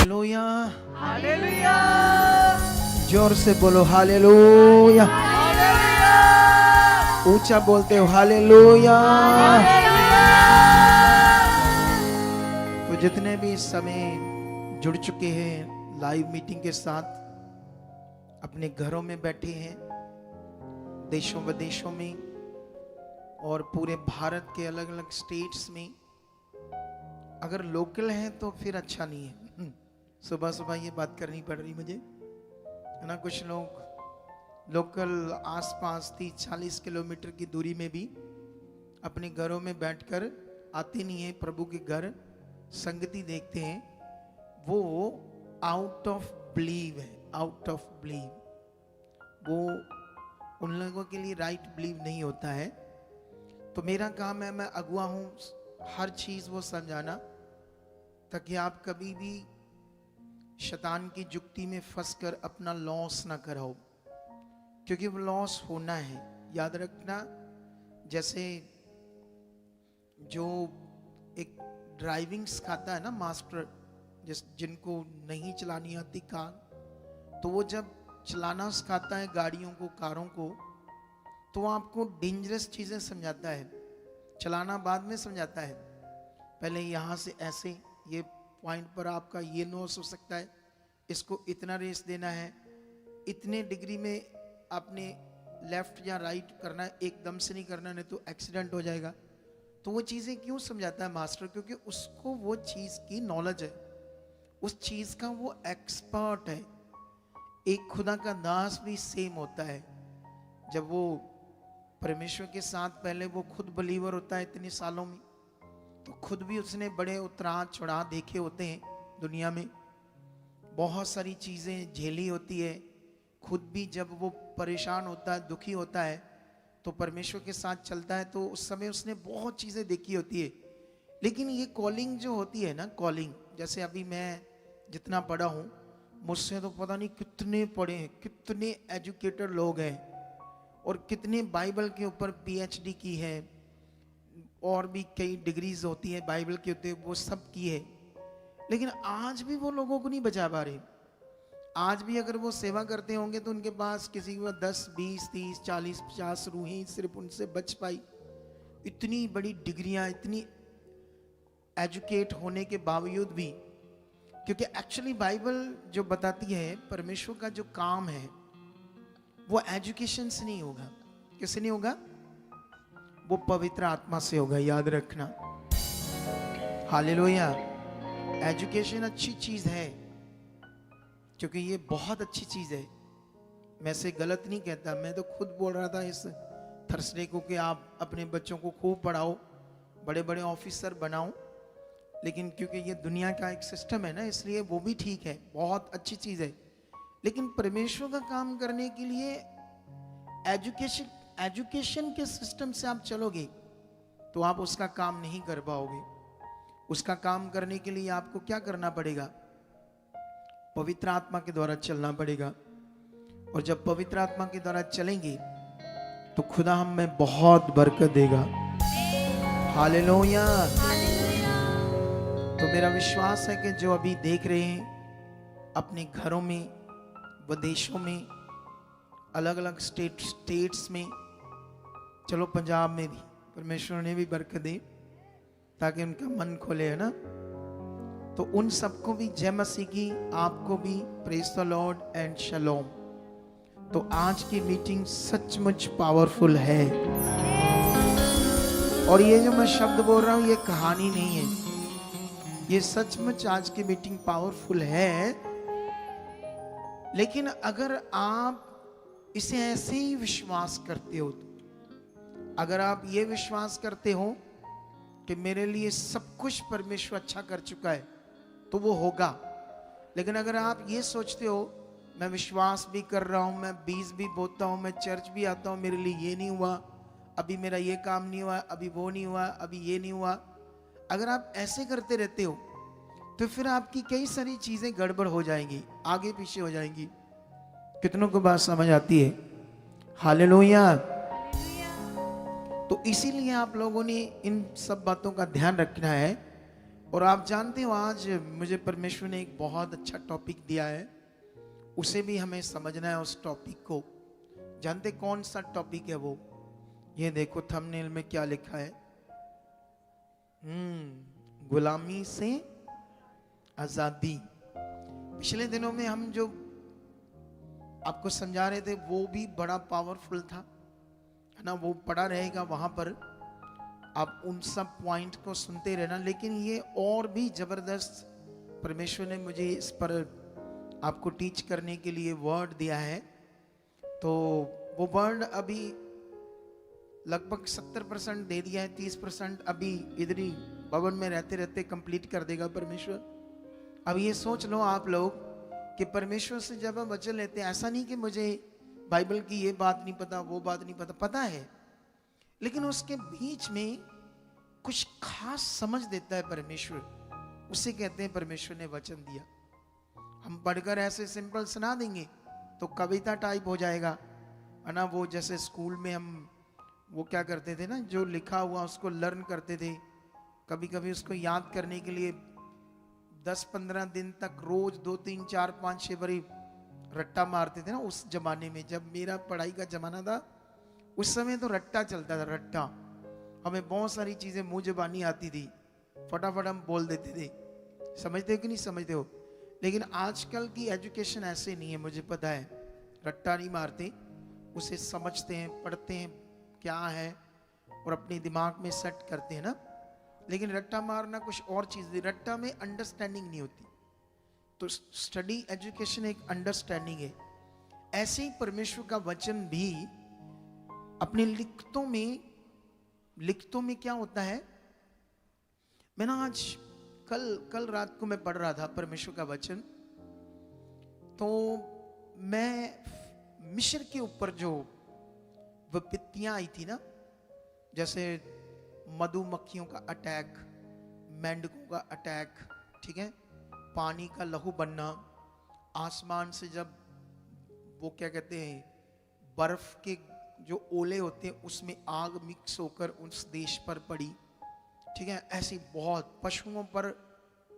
Hallelujah, hallelujah, जोर से बोलो हालेलुया, हालेलुया, ऊंचा बोलते हो हालेलुया। तो जितने भी इस समय जुड़ चुके हैं लाइव मीटिंग के साथ, अपने घरों में बैठे हैं, देशों विदेशों में और पूरे भारत के अलग अलग स्टेट्स में, अगर लोकल हैं तो फिर अच्छा नहीं है। सुबह सुबह ये बात करनी पड़ रही मुझे, है ना। कुछ लोग लोकल आसपास 30-40 किलोमीटर की दूरी में भी अपने घरों में बैठकर आते नहीं है प्रभु के घर, संगति देखते हैं। वो आउट ऑफ बिलीव है, आउट ऑफ बिलीव। वो उन लोगों के लिए राइट बिलीव नहीं होता है। तो मेरा काम है, मैं अगुआ हूं, हर चीज वो समझाना, ताकि आप कभी भी शैतान की जुक्ति में फंसकर अपना लॉस ना कराओ, क्योंकि वो लॉस होना है। याद रखना, जैसे जो एक ड्राइविंग सिखाता है ना मास्टर, जिनको नहीं चलानी आती कार, तो वो जब चलाना सिखाता है गाड़ियों को, कारों को, तो वो आपको डेंजरस चीजें समझाता है, चलाना बाद में समझाता है। पहले यहाँ से ऐसे, ये पॉइंट पर आपका ये नॉस हो सकता है, इसको इतना रेस देना है, इतने डिग्री में आपने लेफ्ट या राइट करना है, एकदम से नहीं करना, नहीं तो एक्सीडेंट हो जाएगा। तो वो चीज़ें क्यों समझाता है मास्टर? क्योंकि उसको वो चीज़ की नॉलेज है, उस चीज़ का वो एक्सपर्ट है। एक खुदा का दास भी सेम होता है। जब वो परमेश्वर के साथ, पहले वो खुद बिलीवर होता है इतने सालों में, तो खुद भी उसने बड़े उतरार चढ़ाव देखे होते हैं, दुनिया में बहुत सारी चीज़ें झेली होती है। खुद भी जब वो परेशान होता है, दुखी होता है, तो परमेश्वर के साथ चलता है, तो उस समय उसने बहुत चीज़ें देखी होती है। लेकिन ये कॉलिंग जो होती है ना, कॉलिंग, जैसे अभी मैं जितना पढ़ा हूँ, मुझसे तो पता नहीं कितने पढ़े हैं, कितने एजुकेटेड लोग हैं, और कितने बाइबल के ऊपर PhD की है, और भी कई डिग्रीज होती है बाइबल के ऊपर, वो सब की है। लेकिन आज भी वो लोगों को नहीं बचा पा रहे। आज भी अगर वो सेवा करते होंगे तो उनके पास किसी के पास 10, 20, 30, 40, 50 रूहें सिर्फ उनसे बच पाई। इतनी बड़ी डिग्रियां, इतनी एजुकेट होने के बावजूद भी, क्योंकि एक्चुअली बाइबल जो बताती है परमेश्वर का जो काम है वो एजुकेशन से नहीं होगा। किससे नहीं होगा? वो पवित्र आत्मा से होगा, याद रखना। हालेलुया। एजुकेशन अच्छी चीज है, क्योंकि ये बहुत अच्छी चीज है। मैं से गलत नहीं कहता, मैं तो खुद बोल रहा था इस थर्सडे को कि आप अपने बच्चों को खूब पढ़ाओ, बड़े बड़े ऑफिसर बनाओ। लेकिन क्योंकि ये दुनिया का एक सिस्टम है ना, इसलिए वो भी ठीक है, बहुत अच्छी चीज है। लेकिन परमेश्वर का काम करने के लिए एजुकेशन के सिस्टम से आप चलोगे तो आप उसका काम नहीं कर पाओगे। उसका काम करने के लिए आपको क्या करना पड़ेगा? पवित्र आत्मा के द्वारा चलना पड़ेगा। और जब पवित्र आत्मा के द्वारा चलेंगे तो खुदा हम में बहुत बरकत देगा। हालेलुया। तो मेरा विश्वास है कि जो अभी देख रहे हैं अपने घरों में, विदेशों में, अलग अलग स्टेट्स में, चलो पंजाब में भी परमेश्वर ने भी बरकत दे, ताकि उनका मन खोले, है ना। तो उन सबको भी जय मसीह की, आपको भी प्रेज द लॉर्ड एंड शलोम। तो आज की मीटिंग सचमुच पावरफुल है, और ये जो मैं शब्द बोल रहा हूं ये कहानी नहीं है, ये सचमुच आज की मीटिंग पावरफुल है। लेकिन अगर आप इसे ऐसे ही विश्वास करते हो, अगर आप ये विश्वास करते हो कि मेरे लिए सब कुछ परमेश्वर अच्छा कर चुका है, तो वो होगा। लेकिन अगर आप ये सोचते हो मैं विश्वास भी कर रहा हूं, मैं बीज भी बोता हूं, मैं चर्च भी आता हूं, मेरे लिए ये नहीं हुआ, अभी मेरा ये काम नहीं हुआ, अभी वो नहीं हुआ, अभी ये नहीं हुआ, अगर आप ऐसे करते रहते हो तो फिर आपकी कई सारी चीजें गड़बड़ हो जाएंगी, आगे पीछे हो जाएंगी। कितनों को बात समझ आती है? हालेलुया। तो इसीलिए आप लोगों ने इन सब बातों का ध्यान रखना है और आप जानते हो आज मुझे परमेश्वर ने एक बहुत अच्छा टॉपिक दिया है, उसे भी हमें समझना है उस टॉपिक को। जानते कौन सा टॉपिक है वो? ये देखो थंबनेल में क्या लिखा है, गुलामी से आजादी। पिछले दिनों में हम जो आपको समझा रहे थे वो भी बड़ा पावरफुल था, है ना। वो पड़ा रहेगा वहां पर, आप उन सब पॉइंट को सुनते रहना। लेकिन ये और भी जबरदस्त परमेश्वर ने मुझे इस पर आपको टीच करने के लिए वर्ड दिया है। तो वो वर्ड अभी लगभग 70% दे दिया है, 30% अभी इधर ही भवन में रहते रहते कंप्लीट कर देगा परमेश्वर। अब ये सोच लो आप लोग कि परमेश्वर से जब हम वचन लेते हैं, ऐसा नहीं कि मुझे बाइबल की ये बात नहीं पता, वो बात नहीं पता, पता है, लेकिन उसके बीच में कुछ खास समझ देता है परमेश्वर, उसे कहते हैं परमेश्वर ने वचन दिया। हम पढ़कर ऐसे सिंपल सुना देंगे तो कविता टाइप हो जाएगा, है ना। वो जैसे स्कूल में हम वो क्या करते थे ना, जो लिखा हुआ उसको लर्न करते थे, कभी कभी उसको याद करने के लिए 10-15 दिन तक रोज 2, 3, 4, 5, 6 बारी रट्टा मारते थे ना। उस जमाने में जब मेरा पढ़ाई का जमाना था, उस समय तो रट्टा चलता था, रट्टा। हमें बहुत सारी चीजें मुंह जुबानी आती थी, फटाफट हम बोल देते थे। समझते हो कि नहीं समझते हो? लेकिन आजकल की एजुकेशन ऐसे नहीं है, मुझे पता है। रट्टा नहीं मारते, उसे समझते हैं, पढ़ते हैं क्या है और अपने दिमाग में सेट करते हैं ना। लेकिन रट्टा मारना कुछ और चीज है, रट्टा में अंडरस्टैंडिंग नहीं होती। तो स्टडी एजुकेशन एक अंडरस्टैंडिंग है। ऐसे ही परमेश्वर का वचन भी अपने लिखतों में क्या होता है। मैं ना आज कल रात को मैं पढ़ रहा था परमेश्वर का वचन, तो मैं मिस्र के ऊपर जो विपत्तियां आई थी ना, जैसे मधुमक्खियों का अटैक, मेंढकों का अटैक, ठीक है, पानी का लहू बनना, आसमान से जब वो क्या कहते हैं बर्फ के जो ओले होते हैं उसमें आग मिक्स होकर उस देश पर पड़ी, ठीक है। ऐसी बहुत पशुओं पर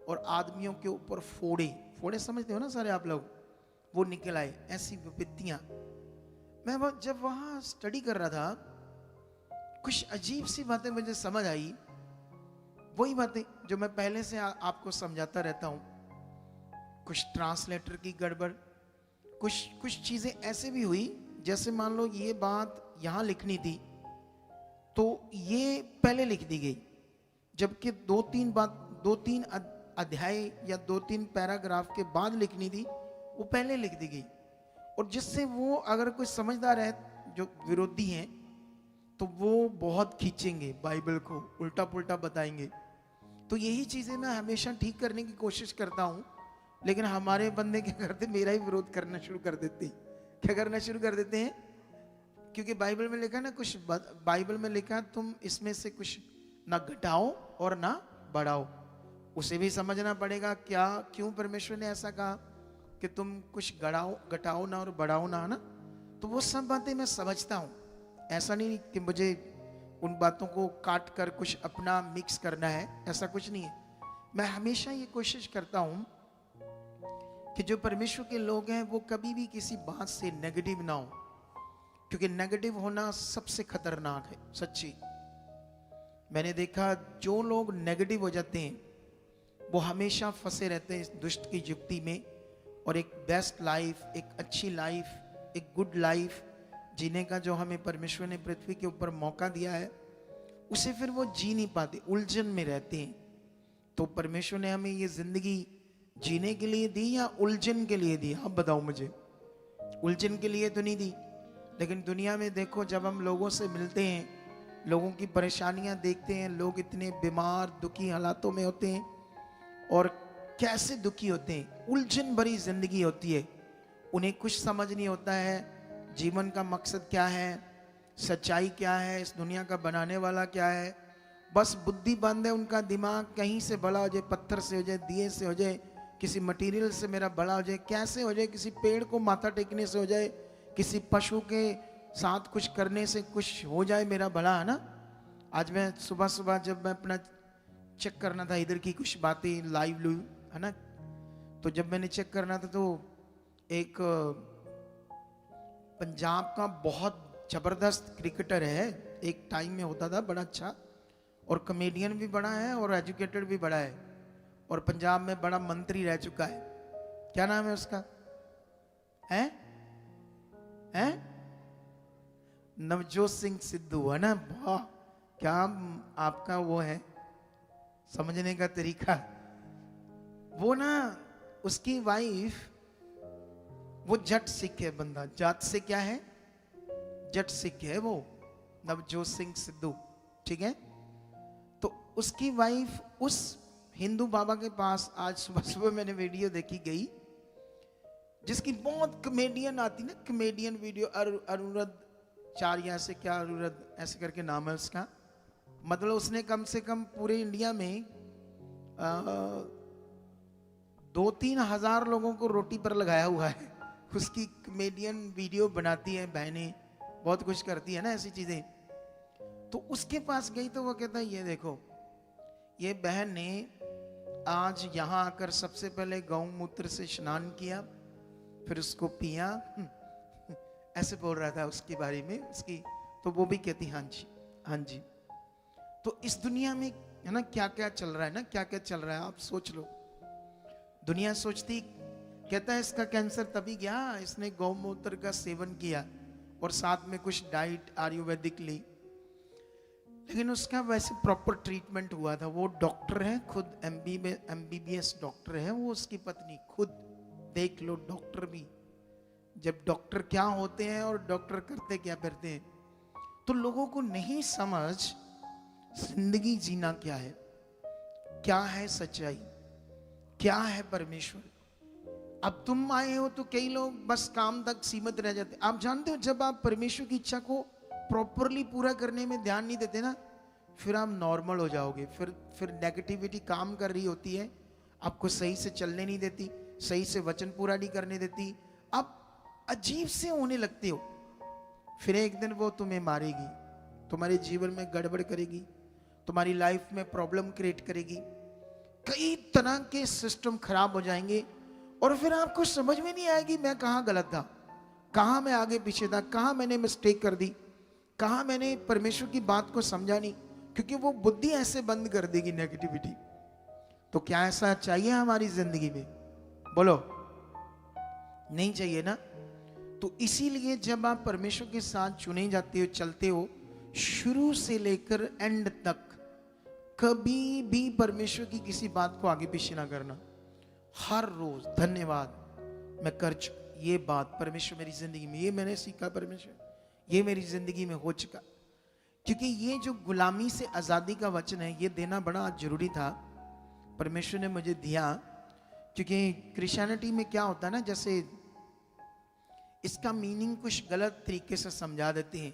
और आदमियों के ऊपर फोड़े समझते हो ना सारे आप लोग, वो निकल आए, ऐसी विपत्तियां। मैं जब वहां स्टडी कर रहा था, कुछ अजीब सी बातें मुझे समझ आई, वही बातें जो मैं पहले से आपको समझाता रहता हूं। कुछ ट्रांसलेटर की गड़बड़, कुछ चीजें ऐसे भी हुई, जैसे मान लो ये बात यहां लिखनी थी तो ये पहले लिख दी गई, जबकि 2-3 अध्याय या 2-3 पैराग्राफ के बाद लिखनी थी, वो पहले लिख दी गई। और जिससे वो अगर कोई समझदार है, जो विरोधी हैं, तो वो बहुत खींचेंगे बाइबल को, उल्टा पुल्टा बताएंगे। तो यही चीजें मैं हमेशा ठीक करने की कोशिश करता हूं, लेकिन हमारे बंदे क्या करते, मेरा ही विरोध करना शुरू कर देते हैं। क्या करना शुरू कर देते हैं? क्योंकि बाइबल में लिखा ना, कुछ बाइबल में लिखा तुम इसमें से कुछ ना घटाओ और ना बढ़ाओ। उसे भी समझना पड़ेगा क्यों परमेश्वर ने ऐसा कहा कि तुम कुछ घटाओ ना और बढ़ाओ ना, है ना। तो वो सब बातें मैं समझता हूं, ऐसा नहीं कि मुझे उन बातों को काट कर कुछ अपना मिक्स करना है, ऐसा कुछ नहीं है। मैं हमेशा ये कोशिश करता हूं कि जो परमेश्वर के लोग हैं वो कभी भी किसी बात से नेगेटिव ना हो, क्योंकि नेगेटिव होना सबसे खतरनाक है। सच्ची मैंने देखा, जो लोग नेगेटिव हो जाते हैं वो हमेशा फंसे रहते हैं इस दुष्ट की युक्ति में, और एक बेस्ट लाइफ, एक अच्छी लाइफ, एक गुड लाइफ जीने का जो हमें परमेश्वर ने पृथ्वी के ऊपर मौका दिया है, उसे फिर वो जी नहीं पाते, उलझन में रहते हैं। तो परमेश्वर ने हमें ये जिंदगी जीने के लिए दी या उलझन के लिए दी? आप बताओ मुझे। उलझन के लिए तो नहीं दी, लेकिन दुनिया में देखो, जब हम लोगों से मिलते हैं, लोगों की परेशानियां देखते हैं, लोग इतने बीमार दुखी हालातों में होते हैं, और कैसे दुखी होते हैं, उलझन भरी जिंदगी होती है। उन्हें कुछ समझ नहीं होता है जीवन का मकसद क्या है, सच्चाई क्या है, इस दुनिया का बनाने वाला क्या है। बस बुद्धि बंद है उनका, दिमाग कहीं से बड़ा हो जाए, पत्थर से हो जाए, दिए से हो जाए, किसी मटेरियल से मेरा बड़ा हो जाए, कैसे हो जाए, किसी पेड़ को माथा टेकने से हो जाए, किसी पशु के साथ कुछ करने से कुछ हो जाए मेरा भला, है ना। आज मैं सुबह सुबह जब मैं अपना चेक करना था इधर की कुछ बातें लाइव लू है ना। तो जब मैंने चेक करना था तो एक पंजाब का बहुत जबरदस्त क्रिकेटर है, एक टाइम में होता था, बड़ा अच्छा, और कॉमेडियन भी बड़ा है और एजुकेटेड भी बड़ा है, और पंजाब में बड़ा मंत्री रह चुका है। क्या नाम है उसका? है नवजोत सिंह सिद्धू, है ना। वाह, क्या आपका वो है समझने का तरीका। वो ना, उसकी वाइफ, वो जट सिख है बंदा, जात से क्या है, जट सिख है वो, नवजोत सिंह सिद्धू, ठीक है। तो उसकी वाइफ उस हिंदू बाबा के पास आज सुबह सुबह मैंने वीडियो देखी गई, जिसकी बहुत कॉमेडियन आती ना, कॉमेडियन वीडियो, अनुरुद्ध चार्या से क्या, अनुरुद्ध ऐसे करके नाम है उसका। मतलब उसने कम से कम पूरे इंडिया में 2-3 हजार लोगों को रोटी पर लगाया हुआ है। उसकी कॉमेडियन वीडियो बनाती है बहनें, बहुत कुछ करती है ना ऐसी चीजें। तो उसके पास गई तो वो कहता है ये देखो, ये बहन ने आज यहाँ आकर सबसे पहले गौमूत्र से स्नान किया, फिर उसको पिया, ऐसे बोल रहा था उसके बारे में उसकी। तो वो भी कहती हाँ जी हाँ जी। तो इस दुनिया में है ना क्या क्या चल रहा है ना, क्या क्या चल रहा है आप सोच लो। दुनिया सोचती, कहता है इसका कैंसर तभी गया, इसने गौमूत्र का सेवन किया और साथ में कुछ डाइट आयुर्वेदिक ली, लेकिन उसका वैसे प्रॉपर ट्रीटमेंट हुआ था। वो डॉक्टर है खुद, MBBS डॉक्टर है वो, उसकी पत्नी खुद, देख लो डॉक्टर भी, जब डॉक्टर क्या होते हैं और डॉक्टर करते क्या करते हैं। तो लोगों को नहीं समझ जिंदगी जीना क्या है, क्या है सच्चाई, क्या है परमेश्वर। अब तुम आए हो तो कई लोग बस काम तक सीमित रह जाते। आप जानते हो जब आप परमेश्वर की इच्छा को प्रॉपरली पूरा करने में ध्यान नहीं देते ना, फिर आप नॉर्मल हो जाओगे। फिर नेगेटिविटी काम कर रही होती है, आपको सही से चलने नहीं देती, सही से वचन पूरा नहीं करने देती, आप अजीब से होने लगते हो। फिर एक दिन वो तुम्हें मारेगी, तुम्हारे जीवन में गड़बड़ करेगी, तुम्हारी लाइफ में प्रॉब्लम क्रिएट करेगी, कई तरह के सिस्टम खराब हो जाएंगे, और फिर आपको समझ में नहीं आएगी मैं कहाँ गलत था, कहाँ मैं आगे पीछे था, कहाँ मैंने मिस्टेक कर दी, कहाँ मैंने परमेश्वर की बात को समझा नहीं, क्योंकि वो बुद्धि ऐसे बंद कर देगी नेगेटिविटी। तो क्या ऐसा चाहिए हमारी जिंदगी में? बोलो, नहीं चाहिए ना। तो इसीलिए जब आप परमेश्वर के साथ चुने जाते हो, चलते हो, शुरू से लेकर एंड तक कभी भी परमेश्वर की किसी बात को आगे पीछे ना करना। हर रोज धन्यवाद मैं कर चुका, ये बात परमेश्वर मेरी जिंदगी में, ये मैंने सीखा परमेश्वर, ये मेरी जिंदगी में हो चुका। क्योंकि ये जो गुलामी से आजादी का वचन है, ये देना बड़ा जरूरी था, परमेश्वर ने मुझे दिया। क्योंकि क्रिश्चियनिटी में क्या होता है ना, जैसे इसका मीनिंग कुछ गलत तरीके से समझा देते हैं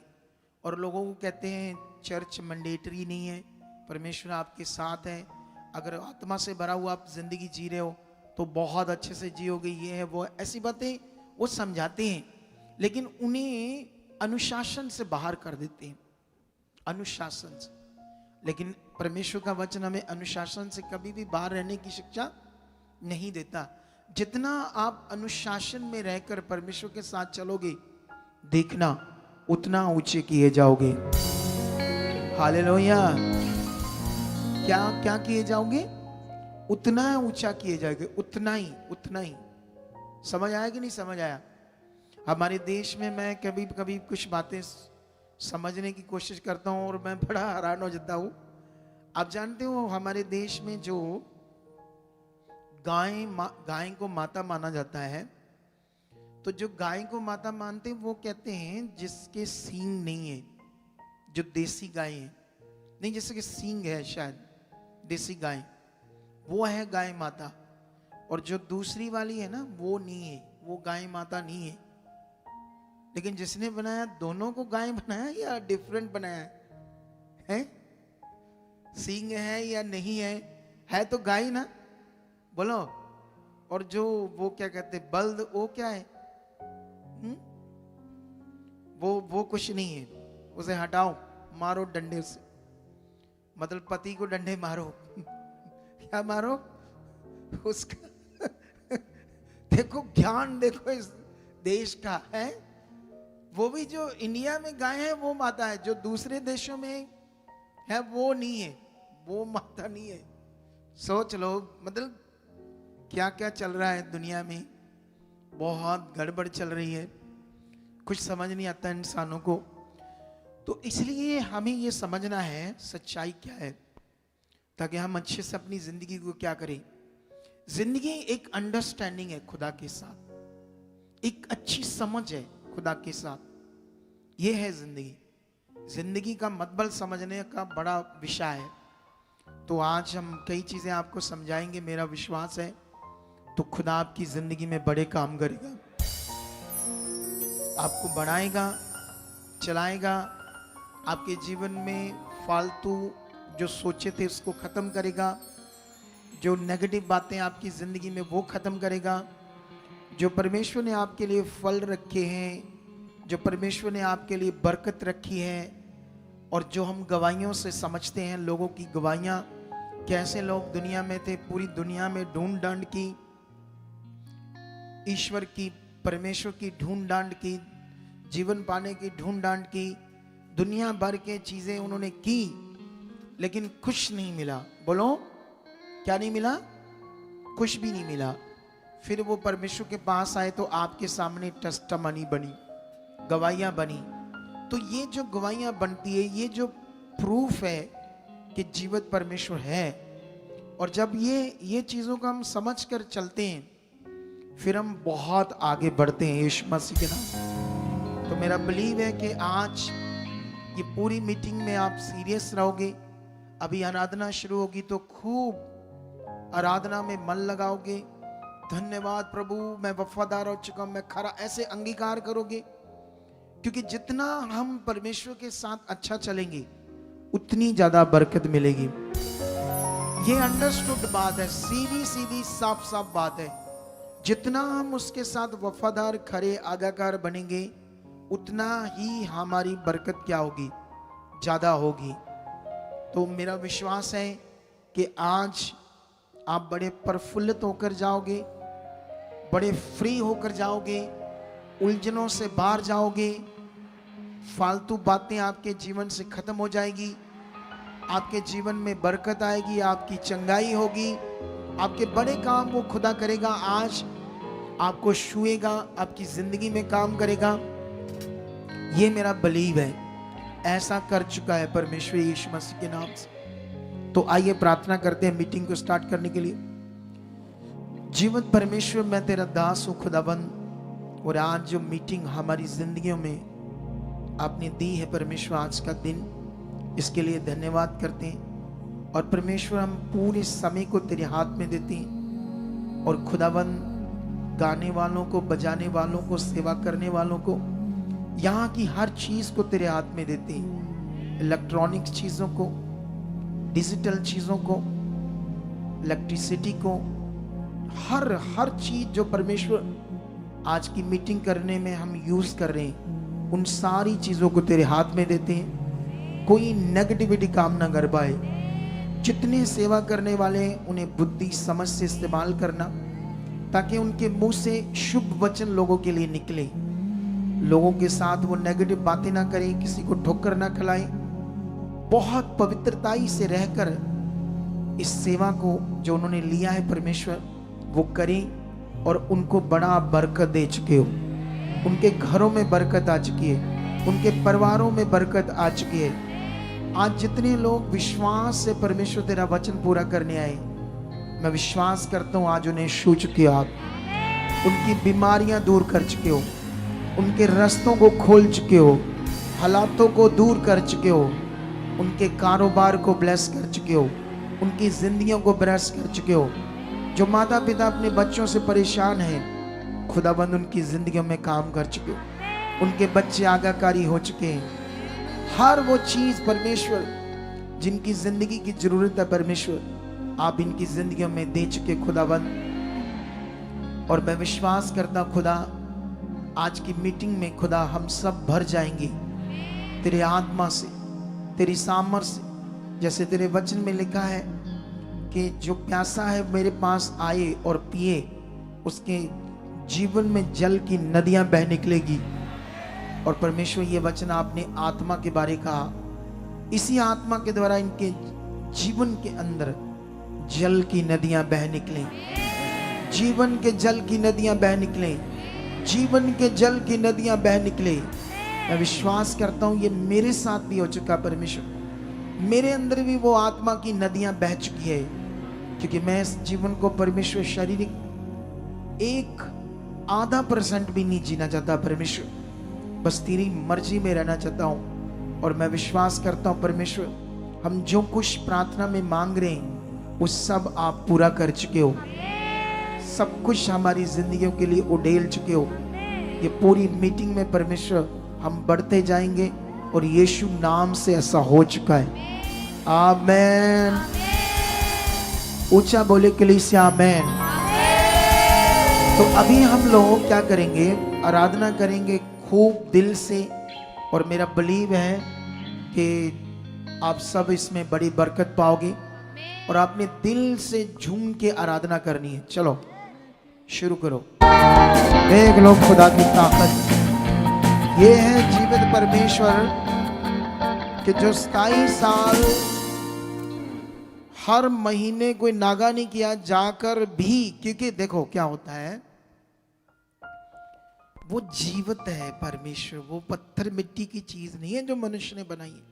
और लोगों को कहते हैं चर्च मैंडेटरी नहीं है, परमेश्वर आपके साथ है, अगर आत्मा से भरा हुआ आप जिंदगी जी रहे हो तो बहुत अच्छे से जियोगे, ये है वो है, ऐसी बातें वो समझाते हैं, लेकिन उन्हें अनुशासन से बाहर कर देते हैं, अनुशासन से। लेकिन परमेश्वर का वचन हमें अनुशासन से कभी भी बाहर रहने की शिक्षा नहीं देता। जितना आप अनुशासन में रहकर परमेश्वर के साथ चलोगे, देखना उतना ऊंचे किए जाओगे। हालेलुया। क्या क्या किए जाओगे? उतना ऊंचा किए जाओगे, उतना ही। समझ आया कि नहीं समझ आया? हमारे देश में मैं कभी कभी कुछ बातें समझने की कोशिश करता हूं और मैं बड़ा हैरान हो जाता हूं। आप जानते हो हमारे देश में जो गाय को माता माना जाता है, तो जो गाय को माता मानते हैं वो कहते हैं जिसके सींग नहीं है, जो देसी गाय है, नहीं जैसे कि सींग है शायद देसी गाय, वो है गाय माता, और जो दूसरी वाली है ना वो नहीं है, वो गाय माता नहीं है। लेकिन जिसने बनाया दोनों को गाय बनाया या डिफरेंट बनाया है? सींग है या नहीं है तो गाय ना, बोलो। और जो वो क्या कहते बल्द, वो क्या है? वो कुछ नहीं है, उसे हटाओ, मारो डंडे से, मतलब पति को डंडे मारो क्या मारो उसका देखो ज्ञान देखो इस देश का है, वो भी जो इंडिया में गाय है वो माता है, जो दूसरे देशों में है वो नहीं है, वो माता नहीं है। सोच लो मतलब क्या क्या चल रहा है दुनिया में, बहुत गड़बड़ चल रही है, कुछ समझ नहीं आता इंसानों को। तो इसलिए हमें ये समझना है सच्चाई क्या है, ताकि हम अच्छे से अपनी जिंदगी को क्या करें। जिंदगी एक अंडरस्टैंडिंग है खुदा के साथ, एक अच्छी समझ है खुदा के साथ, ये है जिंदगी। जिंदगी का मतबल समझने का बड़ा विषय है। तो आज हम कई चीजें आपको समझाएंगे, मेरा विश्वास है तो खुदा आपकी जिंदगी में बड़े काम करेगा, आपको बढ़ाएगा, चलाएगा, आपके जीवन में फालतू जो सोचे थे उसको खत्म करेगा, जो नेगेटिव बातें आपकी जिंदगी में वो खत्म करेगा, जो परमेश्वर ने आपके लिए फल रखे हैं, जो परमेश्वर ने आपके लिए बरकत रखी है, और जो हम गवाहियों से समझते हैं, लोगों की गवाहियां, कैसे लोग दुनिया में थे, पूरी दुनिया में ढूंढ डांड की, ईश्वर की, परमेश्वर की ढूंढ डांड की, जीवन पाने की ढूंढ डांड की, दुनिया भर के चीजें उन्होंने की, लेकिन कुछ नहीं मिला। बोलो क्या नहीं मिला? कुछ भी नहीं मिला। फिर वो परमेश्वर के पास आए तो आपके सामने टेस्टिमनी बनी, गवाहियां बनी। तो ये जो गवाहियां बनती है, ये जो प्रूफ है कि जीवित परमेश्वर है, और जब ये चीजों को हम समझ कर चलते हैं, फिर हम बहुत आगे बढ़ते हैं यीशु मसीह के नाम। तो मेरा बिलीव है कि आज ये पूरी मीटिंग में आप सीरियस रहोगे। अभी आराधना शुरू होगी तो खूब आराधना में मन लगाओगे। धन्यवाद प्रभु, मैं वफादार हो चुका हूं, मैं खरा, ऐसे अंगीकार करोगे। क्योंकि जितना हम परमेश्वर के साथ अच्छा चलेंगे उतनी ज्यादा बरकत मिलेगी। ये अंडरस्टूड बात है, सीधी सीधी साफ साफ बात है। जितना हम उसके साथ वफादार, खरे, आज्ञाकार बनेंगे, उतना ही हमारी बरकत क्या होगी? ज्यादा होगी। तो मेरा विश्वास है कि आज आप बड़े प्रफुल्लित होकर जाओगे, बड़े फ्री होकर जाओगे, उलझनों से बाहर जाओगे, फालतू बातें आपके जीवन से खत्म हो जाएगी, आपके जीवन में बरकत आएगी, आपकी चंगाई होगी, आपके बड़े काम वो खुदा करेगा। आज आपको छुएगा, आपकी जिंदगी में काम करेगा, ये मेरा बिलीव है। ऐसा कर चुका है परमेश्वर यीशु मसीह के नाम से। तो आइए प्रार्थना करते हैं मीटिंग को स्टार्ट करने के लिए। जीवित परमेश्वर, मैं तेरा दास हूं खुदाबंद, और आज जो मीटिंग हमारी जिंदगियों में आपने दी है परमेश्वर, आज का दिन, इसके लिए धन्यवाद करते हैं। और परमेश्वर हम पूरे समय को तेरे हाथ में देते हैं, और खुदाबंद गाने वालों को, बजाने वालों को, सेवा करने वालों को, यहाँ की हर चीज को तेरे हाथ में देते हैं। इलेक्ट्रॉनिक्स चीजों को, डिजिटल चीजों को, इलेक्ट्रिसिटी को, हर चीज जो परमेश्वर आज की मीटिंग करने में हम यूज कर रहे हैं, उन सारी चीजों को तेरे हाथ में देते हैं। कोई नेगेटिविटी काम ना कर पाए। जितने सेवा करने वाले हैं उन्हें बुद्धि समझ से इस्तेमाल करना, ताकि उनके मुंह से शुभ वचन लोगों के लिए निकले। लोगों के साथ वो नेगेटिव बातें ना करें, किसी को ठोकर ना खिलाएं, बहुत पवित्रताई से रहकर इस सेवा को जो उन्होंने लिया है परमेश्वर, वो करें, और उनको बड़ा बरकत दे चुके हो। उनके घरों में बरकत आ चुकी है, उनके परिवारों में बरकत आ चुकी है। आज जितने लोग विश्वास से परमेश्वर तेरा वचन पूरा करने आए, मैं विश्वास करता हूँ आज उन्हें छू चुके हो आप, उनकी बीमारियां दूर कर चुके हो, उनके रास्तों को खोल चुके हो, हालातों को दूर कर चुके हो, उनके कारोबार को ब्लेस कर चुके हो, उनकी जिंदगियों को ब्लेस कर चुके हो। जो माता पिता अपने बच्चों से परेशान हैं, खुदाबंद उनकी जिंदगियों में काम कर चुके हो, उनके बच्चे आज्ञाकारी हो चुके हैं। हर वो चीज परमेश्वर जिनकी जिंदगी की जरूरत है परमेश्वर, आप इनकी जिंदगियों में दे चुके खुदाबंद। और मैं विश्वास करता खुदा, आज की मीटिंग में खुदा हम सब भर जाएंगे तेरे आत्मा से, तेरी सामर्थ से। जैसे तेरे वचन में लिखा है कि जो प्यासा है मेरे पास आए और पिए, उसके जीवन में जल की नदियां बह निकलेगी। और परमेश्वर ये वचन आपने आत्मा के बारे कहा, इसी आत्मा के द्वारा इनके जीवन के अंदर जल की नदियां बह निकलें, जीवन के जल की नदियां बह निकलें, जीवन के जल की नदियां बह निकले। मैं विश्वास करता हूं ये मेरे साथ भी हो चुका। परमेश्वर, मेरे अंदर भी वो आत्मा की नदियां बह चुकी है, क्योंकि मैं इस जीवन को परमेश्वर शारीरिक 1% भी नहीं जीना चाहता परमेश्वर, बस तेरी मर्जी में रहना चाहता हूं। और मैं विश्वास करता हूं परमेश्वर, हम जो कुछ प्रार्थना में मांग रहे हैं वो सब आप पूरा कर चुके हो, सब कुछ हमारी जिंदगियों के लिए उड़ेल चुके हो। ये पूरी मीटिंग में परमेश्वर हम बढ़ते जाएंगे और यीशु नाम से ऐसा हो चुका है। आमेन। ऊंचा बोले कलीसिया आमेन। तो अभी हम लोग क्या करेंगे, आराधना करेंगे खूब दिल से, और मेरा बिलीव है कि आप सब इसमें बड़ी बरकत पाओगे और आपने दिल से झूम के आराधना करनी है। चलो शुरू करो। देख लो खुदा की ताकत, ये है जीवित परमेश्वर कि जो 27 साल हर महीने कोई नागा नहीं किया जाकर भी, क्योंकि देखो क्या होता है, वो जीवित है परमेश्वर, वो पत्थर मिट्टी की चीज नहीं है जो मनुष्य ने बनाई है,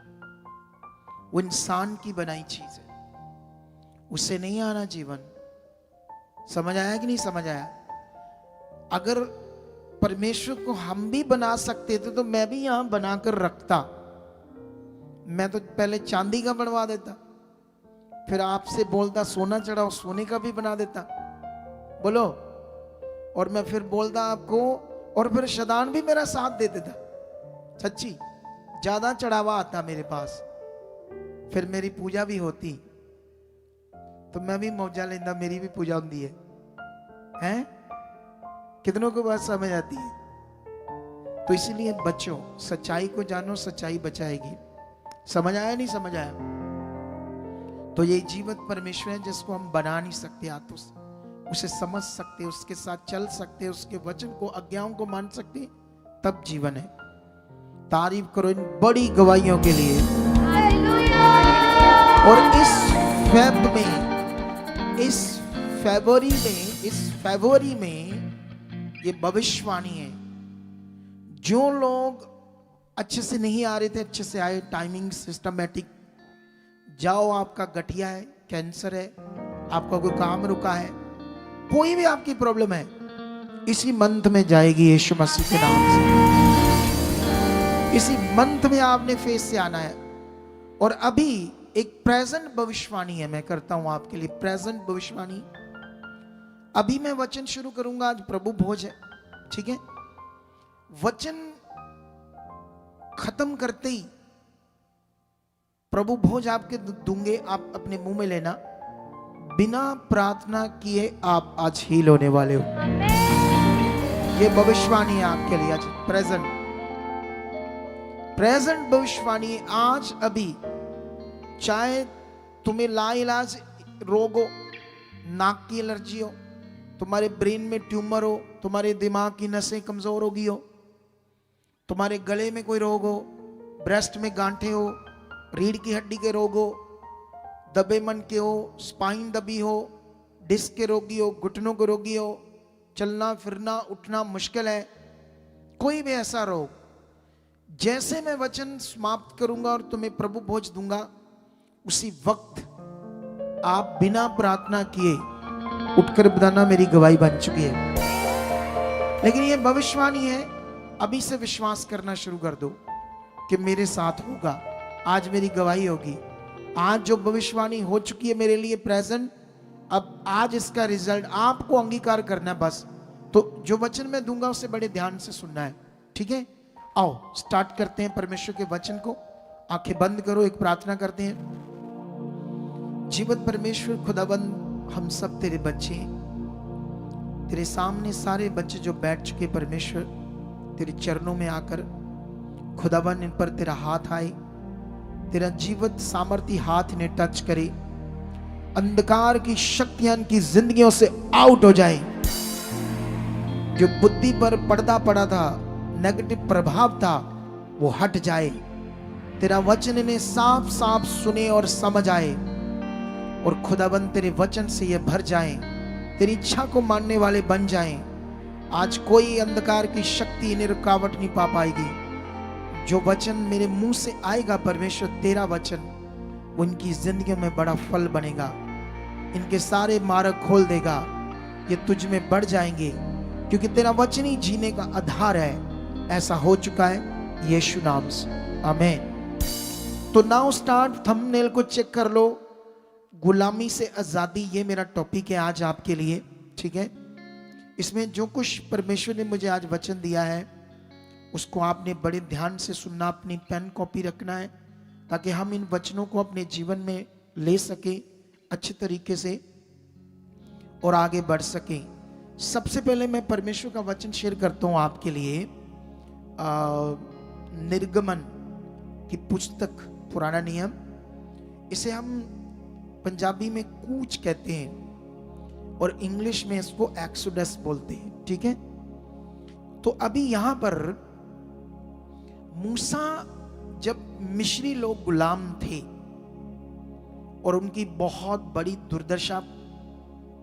वो इंसान की बनाई चीज है, उससे नहीं आना जीवन। समझ आया कि नहीं समझ आया? अगर परमेश्वर को हम भी बना सकते थे तो मैं भी यहां बनाकर रखता। मैं तो पहले चांदी का बनवा देता, फिर आपसे बोलता सोना चढ़ाओ, सोने का भी बना देता, बोलो। और मैं फिर बोलता आपको, और फिर शैतान भी मेरा साथ दे देता। सच्ची, ज्यादा चढ़ावा आता मेरे पास, फिर मेरी पूजा भी होती तो मैं भी मौजा लेंदा, मेरी भी पूजा होती है, हैं? कितनों को बात समझ आती है? तो इसलिए बच्चों, सच्चाई को जानो, सच्चाई बचाएगी। समझ आया नहीं समझ आया? तो ये जीवित परमेश्वर है जिसको हम बना नहीं सकते हाथों से, उसे समझ सकते, उसके साथ चल सकते, उसके वचन को, आज्ञाओं को मान सकते, तब जीवन है। तारीफ करो इन बड़ी गवाहियों के लिए। और इस फरवरी में ये भविष्यवाणी है, जो लोग अच्छे से नहीं आ रहे थे अच्छे से आए, टाइमिंग सिस्टमैटिक। जाओ, आपका गठिया है, कैंसर है, आपका कोई काम रुका है, कोई भी आपकी प्रॉब्लम है, इसी मंथ में जाएगी यीशु मसीह के नाम से। इसी मंथ में आपने फेस से आना है। और अभी एक प्रेजेंट भविष्यवाणी है, मैं करता हूं आपके लिए प्रेजेंट भविष्यवाणी। अभी मैं वचन शुरू करूंगा, आज प्रभु भोज है, ठीक है? वचन खत्म करते ही प्रभु भोज आपके दूंगे, आप अपने मुंह में लेना। बिना प्रार्थना किए आप आज हील होने वाले हो। ये भविष्यवाणी है आपके लिए आज, प्रेजेंट भविष्यवाणी आज अभी। चाहे तुम्हें लाइलाज रोग हो, नाक की एलर्जी हो, तुम्हारे ब्रेन में ट्यूमर हो, तुम्हारे दिमाग की नसें कमजोर हो गई हो, तुम्हारे गले में कोई रोग हो, ब्रेस्ट में गांठे हो, रीढ़ की हड्डी के रोग हो, दबे मन के हो, स्पाइन दबी हो, डिस्क के रोगी हो, घुटनों के रोगी हो, चलना फिरना उठना मुश्किल है, कोई भी ऐसा रोग, जैसे मैं वचन समाप्त करूंगा और तुम्हें प्रभु भोज दूंगा, उसी वक्त आप बिना प्रार्थना किए उठकर बताना मेरी गवाही बन चुकी है। लेकिन ये भविष्यवाणी है, अभी से विश्वास करना शुरू कर दो कि मेरे साथ होगा, आज मेरी गवाही होगी। आज जो भविष्यवाणी हो चुकी है मेरे लिए प्रेजेंट, अब आज इसका रिजल्ट आपको अंगीकार करना है बस। तो जो वचन मैं दूंगा उसे बड़े ध्यान से सुनना है, ठीक है? आओ स्टार्ट करते हैं परमेश्वर के वचन को। आंखें बंद करो, एक प्रार्थना करते हैं। जीवित परमेश्वर खुदाबंद, हम सब तेरे बच्चे हैं, तेरे सामने सारे बच्चे जो बैठ चुके परमेश्वर, तेरे चरणों में आकर खुदाबंद इन पर तेरा हाथ आए, तेरा जीवित सामर्थी हाथ इन्हें टच करे। अंधकार की शक्तियां इनकी जिंदगियों से आउट हो जाए। जो बुद्धि पर पर्दा पड़ा था, नेगेटिव प्रभाव था, वो हट जाए। तेरा वचन इन्हें साफ साफ सुने और समझ आए, और खुदाबंद तेरे वचन से ये भर जाएं, तेरी इच्छा को मानने वाले बन जाएं। आज कोई अंधकार की शक्ति इन्हें रुकावट नहीं पा पाएगी। जो वचन मेरे मुंह से आएगा परमेश्वर, तेरा वचन, वो इनकी जिंदगी में बड़ा फल बनेगा, इनके सारे मार्ग खोल देगा। ये तुझ में बढ़ जाएंगे, क्योंकि तेरा वचन ही जीने का आधार है। ऐसा हो चुका है यीशु नाम से, आमीन। तो नाउ स्टार्ट। थंबनेल को चेक कर लो, गुलामी से आजादी, ये मेरा टॉपिक है आज आपके लिए, ठीक है। इसमें जो कुछ परमेश्वर ने मुझे आज वचन दिया है, उसको आपने बड़े ध्यान से सुनना, अपनी पेन कॉपी रखना है, ताकि हम इन वचनों को अपने जीवन में ले सकें अच्छे तरीके से और आगे बढ़ सकें। सबसे पहले मैं परमेश्वर का वचन शेयर करता हूं आपके लिए। निर्गमन की पुस्तक, पुराना नियम, इसे हम पंजाबी में कूच कहते हैं और इंग्लिश में इसको एक्सोडस बोलते हैं, ठीक है। तो अभी यहां पर मूसा, जब मिस्री लोग गुलाम थे और उनकी बहुत बड़ी दुर्दशा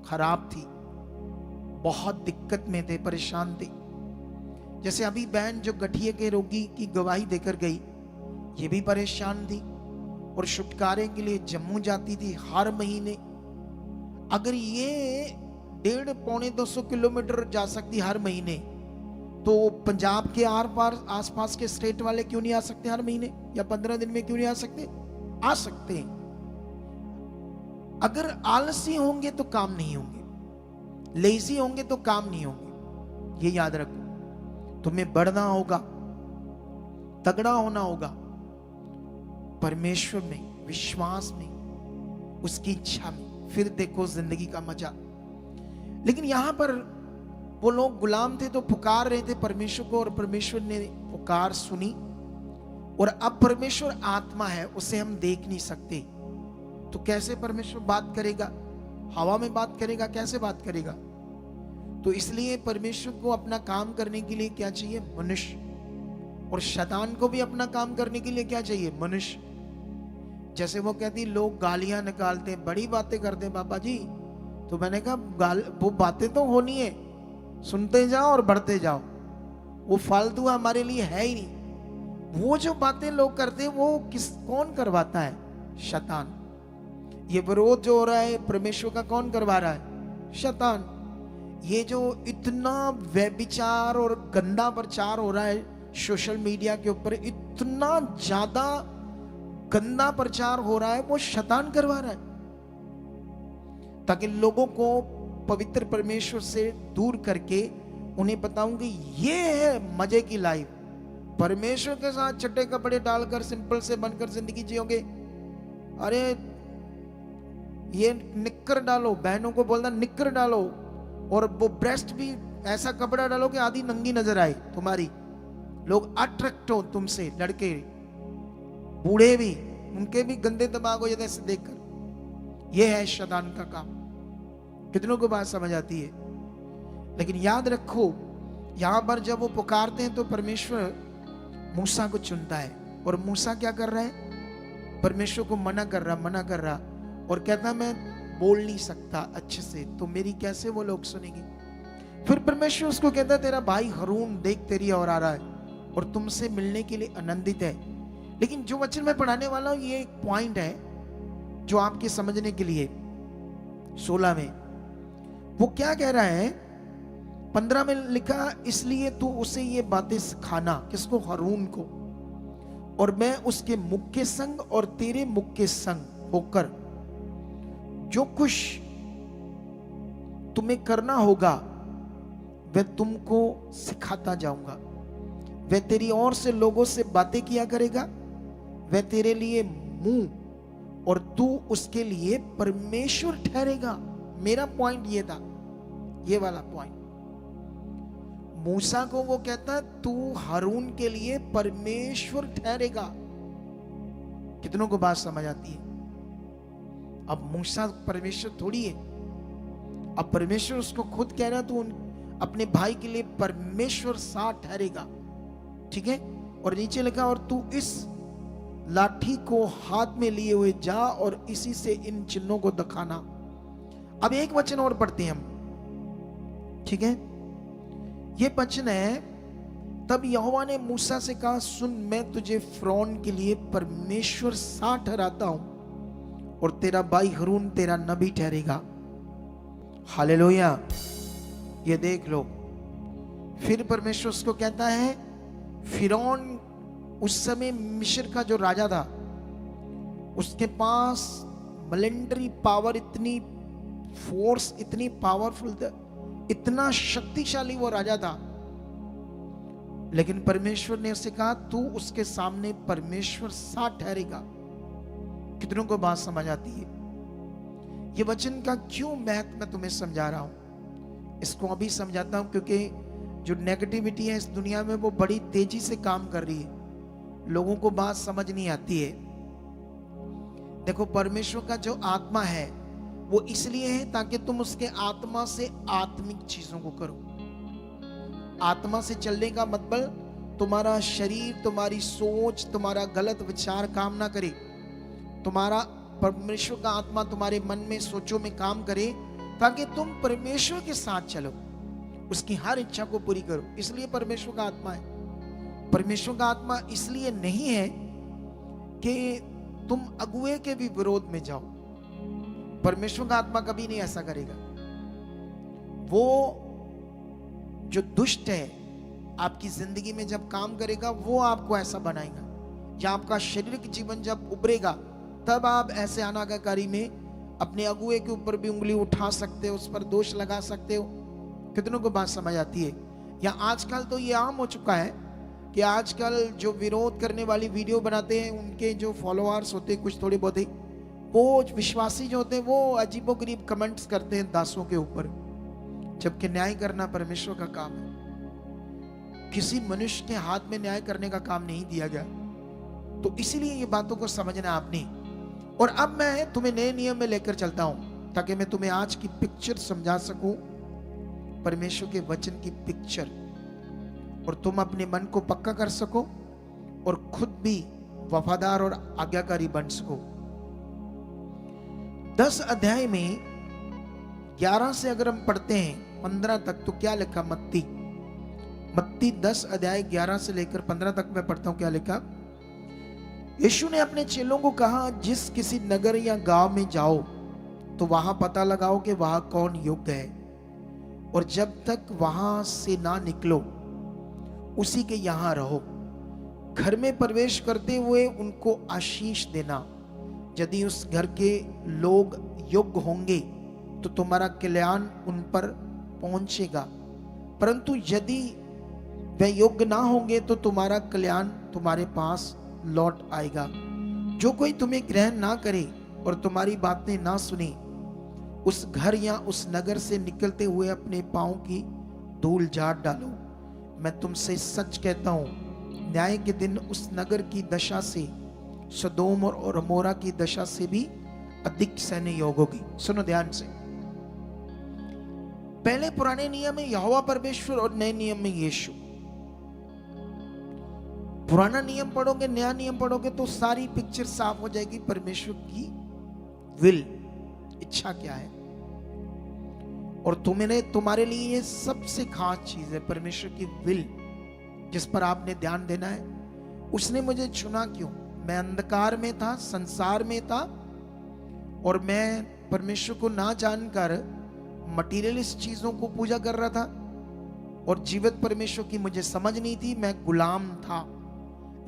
खराब थी, बहुत दिक्कत में थे, परेशान थे। जैसे अभी बहन जो गठिए के रोगी की गवाही देकर गई, ये भी परेशान थी और छुटकारे के लिए जम्मू जाती थी हर महीने। अगर ये 150-200 किलोमीटर जा सकती हर महीने, तो पंजाब के आर पार आसपास के स्टेट वाले क्यों नहीं आ सकते हर महीने, या 15 दिन में क्यों नहीं आ सकते? आ सकते हैं। अगर आलसी होंगे तो काम नहीं होंगे, लेजी होंगे तो काम नहीं होंगे। ये याद रखो, तुम्हें बढ़ना होगा, तगड़ा होना होगा परमेश्वर में, विश्वास में, उसकी इच्छा में, फिर देखो जिंदगी का मजा। लेकिन यहां पर वो लोग गुलाम थे तो पुकार रहे थे परमेश्वर को, और परमेश्वर ने पुकार सुनी। और अब परमेश्वर आत्मा है, उसे हम देख नहीं सकते, तो कैसे परमेश्वर बात करेगा? हवा में बात करेगा? कैसे बात करेगा? तो इसलिए परमेश्वर को अपना काम करने के लिए क्या चाहिए? मनुष्य। और शैतान को भी अपना काम करने के लिए क्या चाहिए? मनुष्य। जैसे वो कहती, लोग गालियां निकालते हैं, बड़ी बातें करते हैं बाबा जी, तो मैंने कहा वो बातें तो होनी है, सुनते जाओ और बढ़ते जाओ, वो फालतू हमारे लिए है ही नहीं। वो जो बातें लोग करते हैं, वो कौन करवाता है? शैतान। ये विरोध जो हो रहा है परमेश्वर का, कौन करवा रहा है? शैतान। ये जो इतना व्यभिचार और गंदा प्रचार हो रहा है सोशल मीडिया के ऊपर, इतना ज्यादा गंदा प्रचार हो रहा है, वो शैतान करवा रहा है, ताकि लोगों को पवित्र परमेश्वर से दूर करके उन्हें बताऊंगी ये है मजे की लाइफ। परमेश्वर के साथ छठे कपड़े डालकर सिंपल से बनकर जिंदगी जियोगे। अरे ये निक्कर डालो, बहनों को बोलना निक्कर डालो, और वो ब्रेस्ट भी ऐसा कपड़ा डालो कि आधी नंगी नजर आए तुम्हारी, लोग अट्रैक्ट हो तुमसे, लड़के बूढ़े भी, उनके भी गंदे दिमाग हो जाते हैं देखकर। यह है शैतान का काम। कितनों को बात समझ आती है? लेकिन याद रखो, यहां पर जब वो पुकारते हैं तो परमेश्वर मूसा को चुनता है, और मूसा क्या कर रहा है? परमेश्वर को मना कर रहा, और कहता मैं बोल नहीं सकता अच्छे से, तो मेरी कैसे वो लोग सुनेंगे? फिर परमेश्वर उसको कहता है, तेरा भाई हरून देख तेरी ओर आ रहा है और तुमसे मिलने के लिए आनंदित है। लेकिन जो वचन मैं पढ़ाने वाला हूं, ये एक पॉइंट है जो आपके समझने के लिए। 16 में वो क्या कह रहा है? 15 में लिखा, इसलिए तू उसे ये बातें सिखाना। किसको? हारून को। और मैं उसके मुख के संग और तेरे मुख के संग होकर जो कुछ तुम्हें करना होगा वह तुमको सिखाता जाऊंगा। वह तेरी ओर से लोगों से बातें किया करेगा, वह तेरे लिए मुंह और तू उसके लिए परमेश्वर ठहरेगा। मेरा पॉइंट ये था, ये वाला पॉइंट। मूसा को वो कहता, तू हारून के लिए परमेश्वर ठहरेगा। कितनों को बात समझ आती है? अब मूसा परमेश्वर थोड़ी है, अब परमेश्वर उसको खुद कह रहा तो अपने भाई के लिए परमेश्वर सा ठहरेगा, ठीक है। और नीचे लिखा और तू इस लाठी को हाथ में लिए हुए जा और इसी से इन चिन्हों को दिखाना। अब एक वचन और पढ़ते हैं हम, ठीक है। ये वचन है, तब यहोवा ने मूसा से कहा सुन, मैं तुझे फ़िरौन के लिए परमेश्वर सा ठहराता हूं और तेरा भाई हारून तेरा नबी ठहरेगा। हालेलुया। ये देख लो, फिर परमेश्वर उसको कहता है, फ़िरौन उस समय मिस्र का जो राजा था, उसके पास मिलिट्री पावर, इतनी फोर्स, इतनी पावरफुल था, इतना शक्तिशाली वो राजा था। लेकिन परमेश्वर ने उसे कहा तू उसके सामने परमेश्वर सा ठहरेगा। कितनों को बात समझ आती है? ये वचन का क्यों महत्व मैं तुम्हें समझा रहा हूं, इसको अभी समझाता हूं, क्योंकि जो नेगेटिविटी है इस दुनिया में वो बड़ी तेजी से काम कर रही है, लोगों को बात समझ नहीं आती है। देखो, परमेश्वर का जो आत्मा है वो इसलिए है ताकि तुम उसके आत्मा से आत्मिक चीजों को करो। आत्मा से चलने का मतलब तुम्हारा शरीर, तुम्हारी सोच, तुम्हारा गलत विचार काम ना करे, तुम्हारा परमेश्वर का आत्मा तुम्हारे मन में, सोचों में काम करे, ताकि तुम परमेश्वर के साथ चलो, उसकी हर इच्छा को पूरी करो। इसलिए परमेश्वर का आत्मा है। परमेश्वर का आत्मा इसलिए नहीं है कि तुम अगुए के भी विरोध में जाओ। परमेश्वर का आत्मा कभी नहीं ऐसा करेगा। वो जो दुष्ट है आपकी जिंदगी में जब काम करेगा, वो आपको ऐसा बनाएगा, या आपका शारीरिक जीवन जब उभरेगा, तब आप ऐसे अनाज्ञाकारी में अपने अगुए के ऊपर भी उंगली उठा सकते हो, उस पर दोष लगा सकते हो। कितनों को बात समझ आती है? या आजकल तो ये आम हो चुका है कि आजकल जो विरोध करने वाली वीडियो बनाते हैं, उनके जो फॉलोअर्स होते हैं कुछ थोड़े बहुत, वो विश्वासी जो होते हैं वो अजीबोगरीब कमेंट्स करते हैं दासों के ऊपर, जबकि न्याय करना परमेश्वर का काम है। किसी मनुष्य के हाथ में न्याय करने का काम नहीं दिया गया। तो इसीलिए ये बातों को समझना आपने। और अब मैं तुम्हें नए नियम में लेकर चलता हूं ताकि मैं तुम्हें आज की पिक्चर समझा सकूं, परमेश्वर के वचन की पिक्चर, और तुम अपने मन को पक्का कर सको और खुद भी वफादार और आज्ञाकारी बन सको। 10 अध्याय में 11 से अगर हम पढ़ते हैं 15 तक, तो क्या लिखा? मत्ती 10 अध्याय 11 से लेकर 15 तक मैं पढ़ता हूं। क्या लिखा? यीशु ने अपने चेलों को कहा, जिस किसी नगर या गांव में जाओ तो वहां पता लगाओ कि वहां कौन योग्य है, और जब तक वहां से ना निकलो उसी के यहां रहो। घर में प्रवेश करते हुए उनको आशीष देना। यदि उस घर के लोग योग्य होंगे तो तुम्हारा कल्याण उन पर पहुंचेगा, परंतु यदि वे योग्य ना होंगे तो तुम्हारा कल्याण तुम्हारे पास लौट आएगा। जो कोई तुम्हें ग्रहण ना करे और तुम्हारी बातें ना सुने, उस घर या उस नगर से निकलते हुए अपने पांव की धूल झाड़ डालो। मैं तुमसे सच कहता हूं, न्याय के दिन उस नगर की दशा से सदोम और अमोरा की दशा से भी अधिक सहने योग्य होगी। सुनो ध्यान से। पहले पुराने नियम में यहोवा परमेश्वर और नए नियम में यीशु। पुराना नियम पढ़ोगे, नया नियम पढ़ोगे तो सारी पिक्चर साफ हो जाएगी। परमेश्वर की विल, इच्छा क्या है, और तुम्हारे लिए ये सबसे खास चीज है, परमेश्वर की विल, जिस पर आपने ध्यान देना है। उसने मुझे चुना क्यों? मैं अंधकार में था, संसार में था, और मैं परमेश्वर को ना जानकर मटीरियलिस्ट चीजों को पूजा कर रहा था, और जीवित परमेश्वर की मुझे समझ नहीं थी, मैं गुलाम था।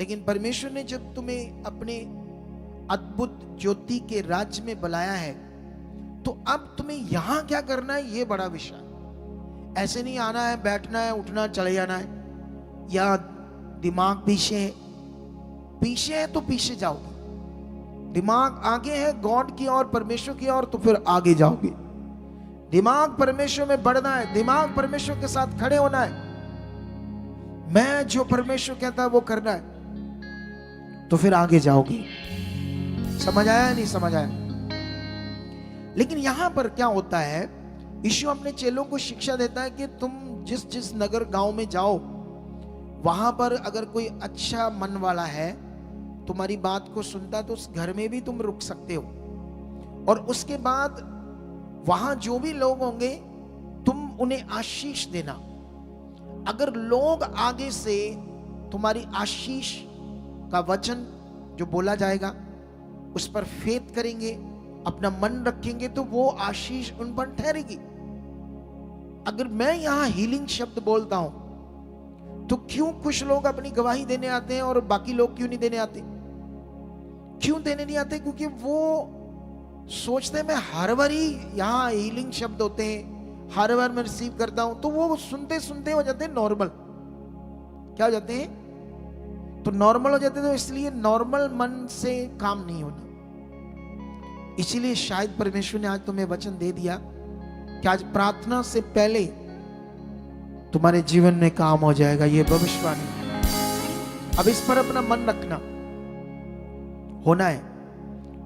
लेकिन परमेश्वर ने जब तुम्हें अपने अद्भुत ज्योति के राज्य में बुलाया है, तो अब तुम्हें यहां क्या करना है, ये बड़ा विषय। ऐसे नहीं आना है, बैठना है, उठना, चले जाना है, या दिमाग पीछे है तो पीछे जाओगे। दिमाग आगे है गॉड की और परमेश्वर की और, तो फिर आगे जाओगे। दिमाग परमेश्वर में बढ़ना है, दिमाग परमेश्वर के साथ खड़े होना है। मैं जो परमेश्वर कहता है वो करना है, तो फिर आगे जाओगे। समझ आया नहीं समझ आया? लेकिन यहां पर क्या होता है, यीशु अपने चेलों को शिक्षा देता है कि तुम जिस जिस नगर गांव में जाओ, वहां पर अगर कोई अच्छा मन वाला है, तुम्हारी बात को सुनता, तो उस घर में भी तुम रुक सकते हो। और उसके बाद वहां जो भी लोग होंगे, तुम उन्हें आशीष देना। अगर लोग आगे से तुम्हारी आशीष का वचन जो बोला जाएगा उस पर फेथ करेंगे, अपना मन रखेंगे, तो वो आशीष उन पर ठहरेगी। अगर मैं यहां हीलिंग शब्द बोलता हूं, तो क्यों कुछ लोग अपनी गवाही देने आते हैं और बाकी लोग क्यों नहीं देने आते? क्यों देने नहीं आते? क्योंकि वो सोचते हैं मैं हर बार ही यहां हीलिंग शब्द होते हैं, हर बार मैं रिसीव करता हूं, तो वो सुनते सुनते हो जाते हैं नॉर्मल। क्या हो जाते हैं? तो नॉर्मल हो जाते हैं। तो इसलिए नॉर्मल मन से काम नहीं होना। इसीलिए शायद परमेश्वर ने आज तुम्हें वचन दे दिया कि आज प्रार्थना से पहले तुम्हारे जीवन में काम हो जाएगा। ये भविष्यवाणी। अब इस पर अपना मन रखना। होना है,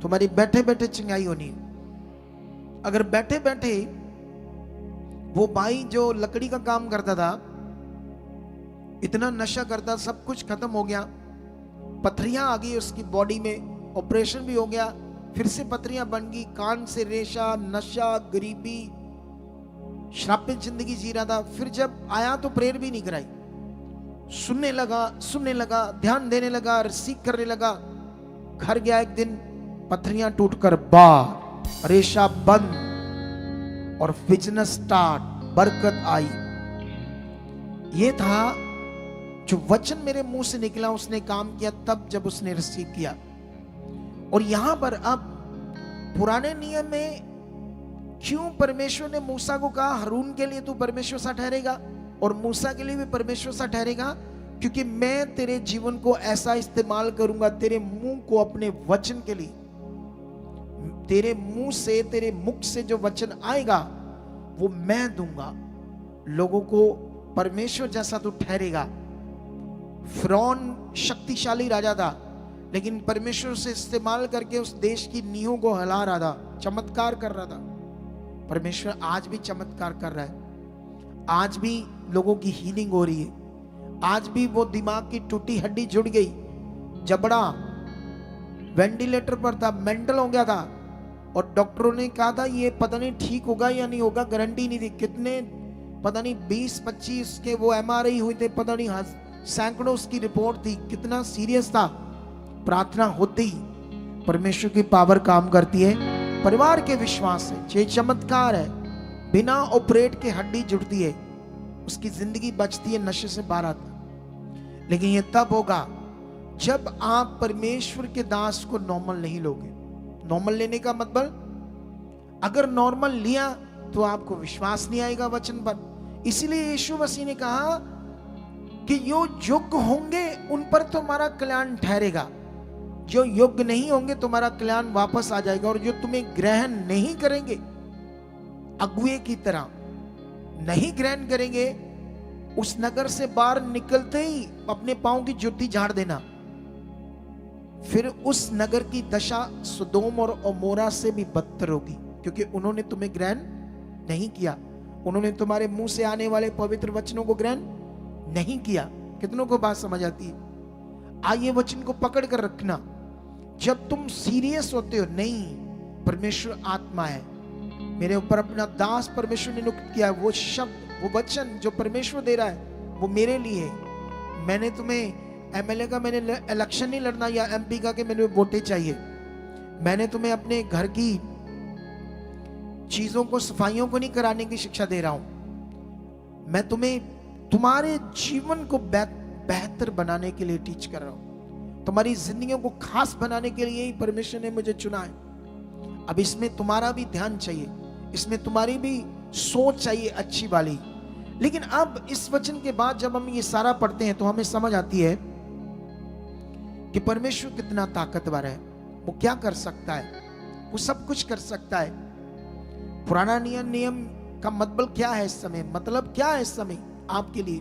तुम्हारी बैठे बैठे चंगाई होनी है। अगर बैठे बैठे वो भाई जो लकड़ी का काम करता था, इतना नशा करता, सब कुछ खत्म हो गया, पथरियां आ गई उसकी बॉडी में, ऑपरेशन भी हो गया, फिर से पथरियां बन गई, कान से रेशा, नशा, गरीबी, श्रापित जिंदगी जी रहा था। फिर जब आया तो प्रेयर भी नहीं कराई, सुनने लगा, ध्यान देने लगा, रिसीव करने लगा। घर गया, एक दिन पथरियां टूटकर बाहर, रेशा बंद और बिजनेस स्टार्ट, बरकत आई। ये था जो वचन मेरे मुंह से निकला, उसने काम किया तब जब उसने रिसीव किया। और यहां पर अब पुराने नियम में क्यों परमेश्वर ने मूसा को कहा हारून के लिए तू परमेश्वर सा ठहरेगा और मूसा के लिए भी परमेश्वर सा ठहरेगा? क्योंकि मैं तेरे जीवन को ऐसा इस्तेमाल करूंगा, तेरे मुंह को अपने वचन के लिए, तेरे मुंह से, तेरे मुख से जो वचन आएगा वो मैं दूंगा। लोगों को परमेश्वर जैसा तू ठहरेगा। फिरौन शक्तिशाली राजा था, लेकिन परमेश्वर से इस्तेमाल करके उस देश की नींवों को हिला रहा था, चमत्कार कर रहा था। परमेश्वर आज भी चमत्कार कर रहा है। आज भी लोगों की हीलिंग हो रही है। आज भी वो दिमाग की टूटी हड्डी जुड़ गई, जबड़ा वेंटिलेटर पर था, मेंटल हो गया था, और डॉक्टरों ने कहा था ये पता नहीं ठीक होगा या नहीं होगा, गारंटी नहीं थी। कितने पता नहीं 20-25 के वो MRI हुए थे, पता नहीं सैकड़ों उसकी रिपोर्ट थी। कितना सीरियस था। प्रार्थना होते ही परमेश्वर की पावर काम करती है। परिवार के विश्वास से ये चमत्कार है। बिना ऑपरेट के हड्डी जुड़ती है, उसकी जिंदगी बचती है, नशे से बाहर आता। लेकिन ये तब होगा जब आप परमेश्वर के दास को नॉर्मल नहीं लोगे। नॉर्मल लेने का मतलब, अगर नॉर्मल लिया तो आपको विश्वास नहीं आएगा वचन पर। इसीलिए यीशु मसीह ने कहा कि जो योग्य होंगे उन पर तुम्हारा कल्याण ठहरेगा, जो योग्य नहीं होंगे तुम्हारा कल्याण वापस आ जाएगा। और जो तुम्हें ग्रहण नहीं करेंगे, अगुए की तरह नहीं ग्रहण करेंगे, उस नगर से बाहर निकलते ही अपने पांव की जुत्ती झाड़ देना। फिर उस नगर की दशा सदोम और अमोरा से भी बदतर होगी, क्योंकि उन्होंने तुम्हें ग्रहण नहीं किया। उन्होंने तुम्हारे मुंह से आने वाले पवित्र वचनों को ग्रहण नहीं किया। कितनों को बात समझ आती है? आइए वचन को पकड़ कर रखना। जब तुम सीरियस होते हो, नहीं परमेश्वर आत्मा है, मेरे ऊपर अपना दास परमेश्वर ने नियुक्त किया है, वो शब्द, वो वचन जो परमेश्वर दे रहा है वो मेरे लिए है। मैंने तुम्हें MLA का मैंने इलेक्शन नहीं लड़ना, या MP का कि मैंने वोटें चाहिए। मैंने तुम्हें अपने घर की चीजों को, सफाइयों को नहीं कराने की शिक्षा दे रहा हूं। मैं तुम्हें तुम्हारे जीवन को बेहतर बनाने के लिए टीच कर रहा हूं। तुम्हारी जिंदगियों को खास बनाने के लिए ही परमेश्वर ने मुझे चुना है। अब इसमें तुम्हारा भी ध्यान चाहिए, इसमें तुम्हारी भी सोच चाहिए अच्छी वाली। लेकिन अब इस वचन के बाद जब हम ये सारा पढ़ते हैं तो हमें समझ आती है कि परमेश्वर कितना ताकतवर है। वो क्या कर सकता है? वो सब कुछ कर सकता है। पुराना नियम का मतलब क्या है इस समय? मतलब क्या है इस समय आपके लिए?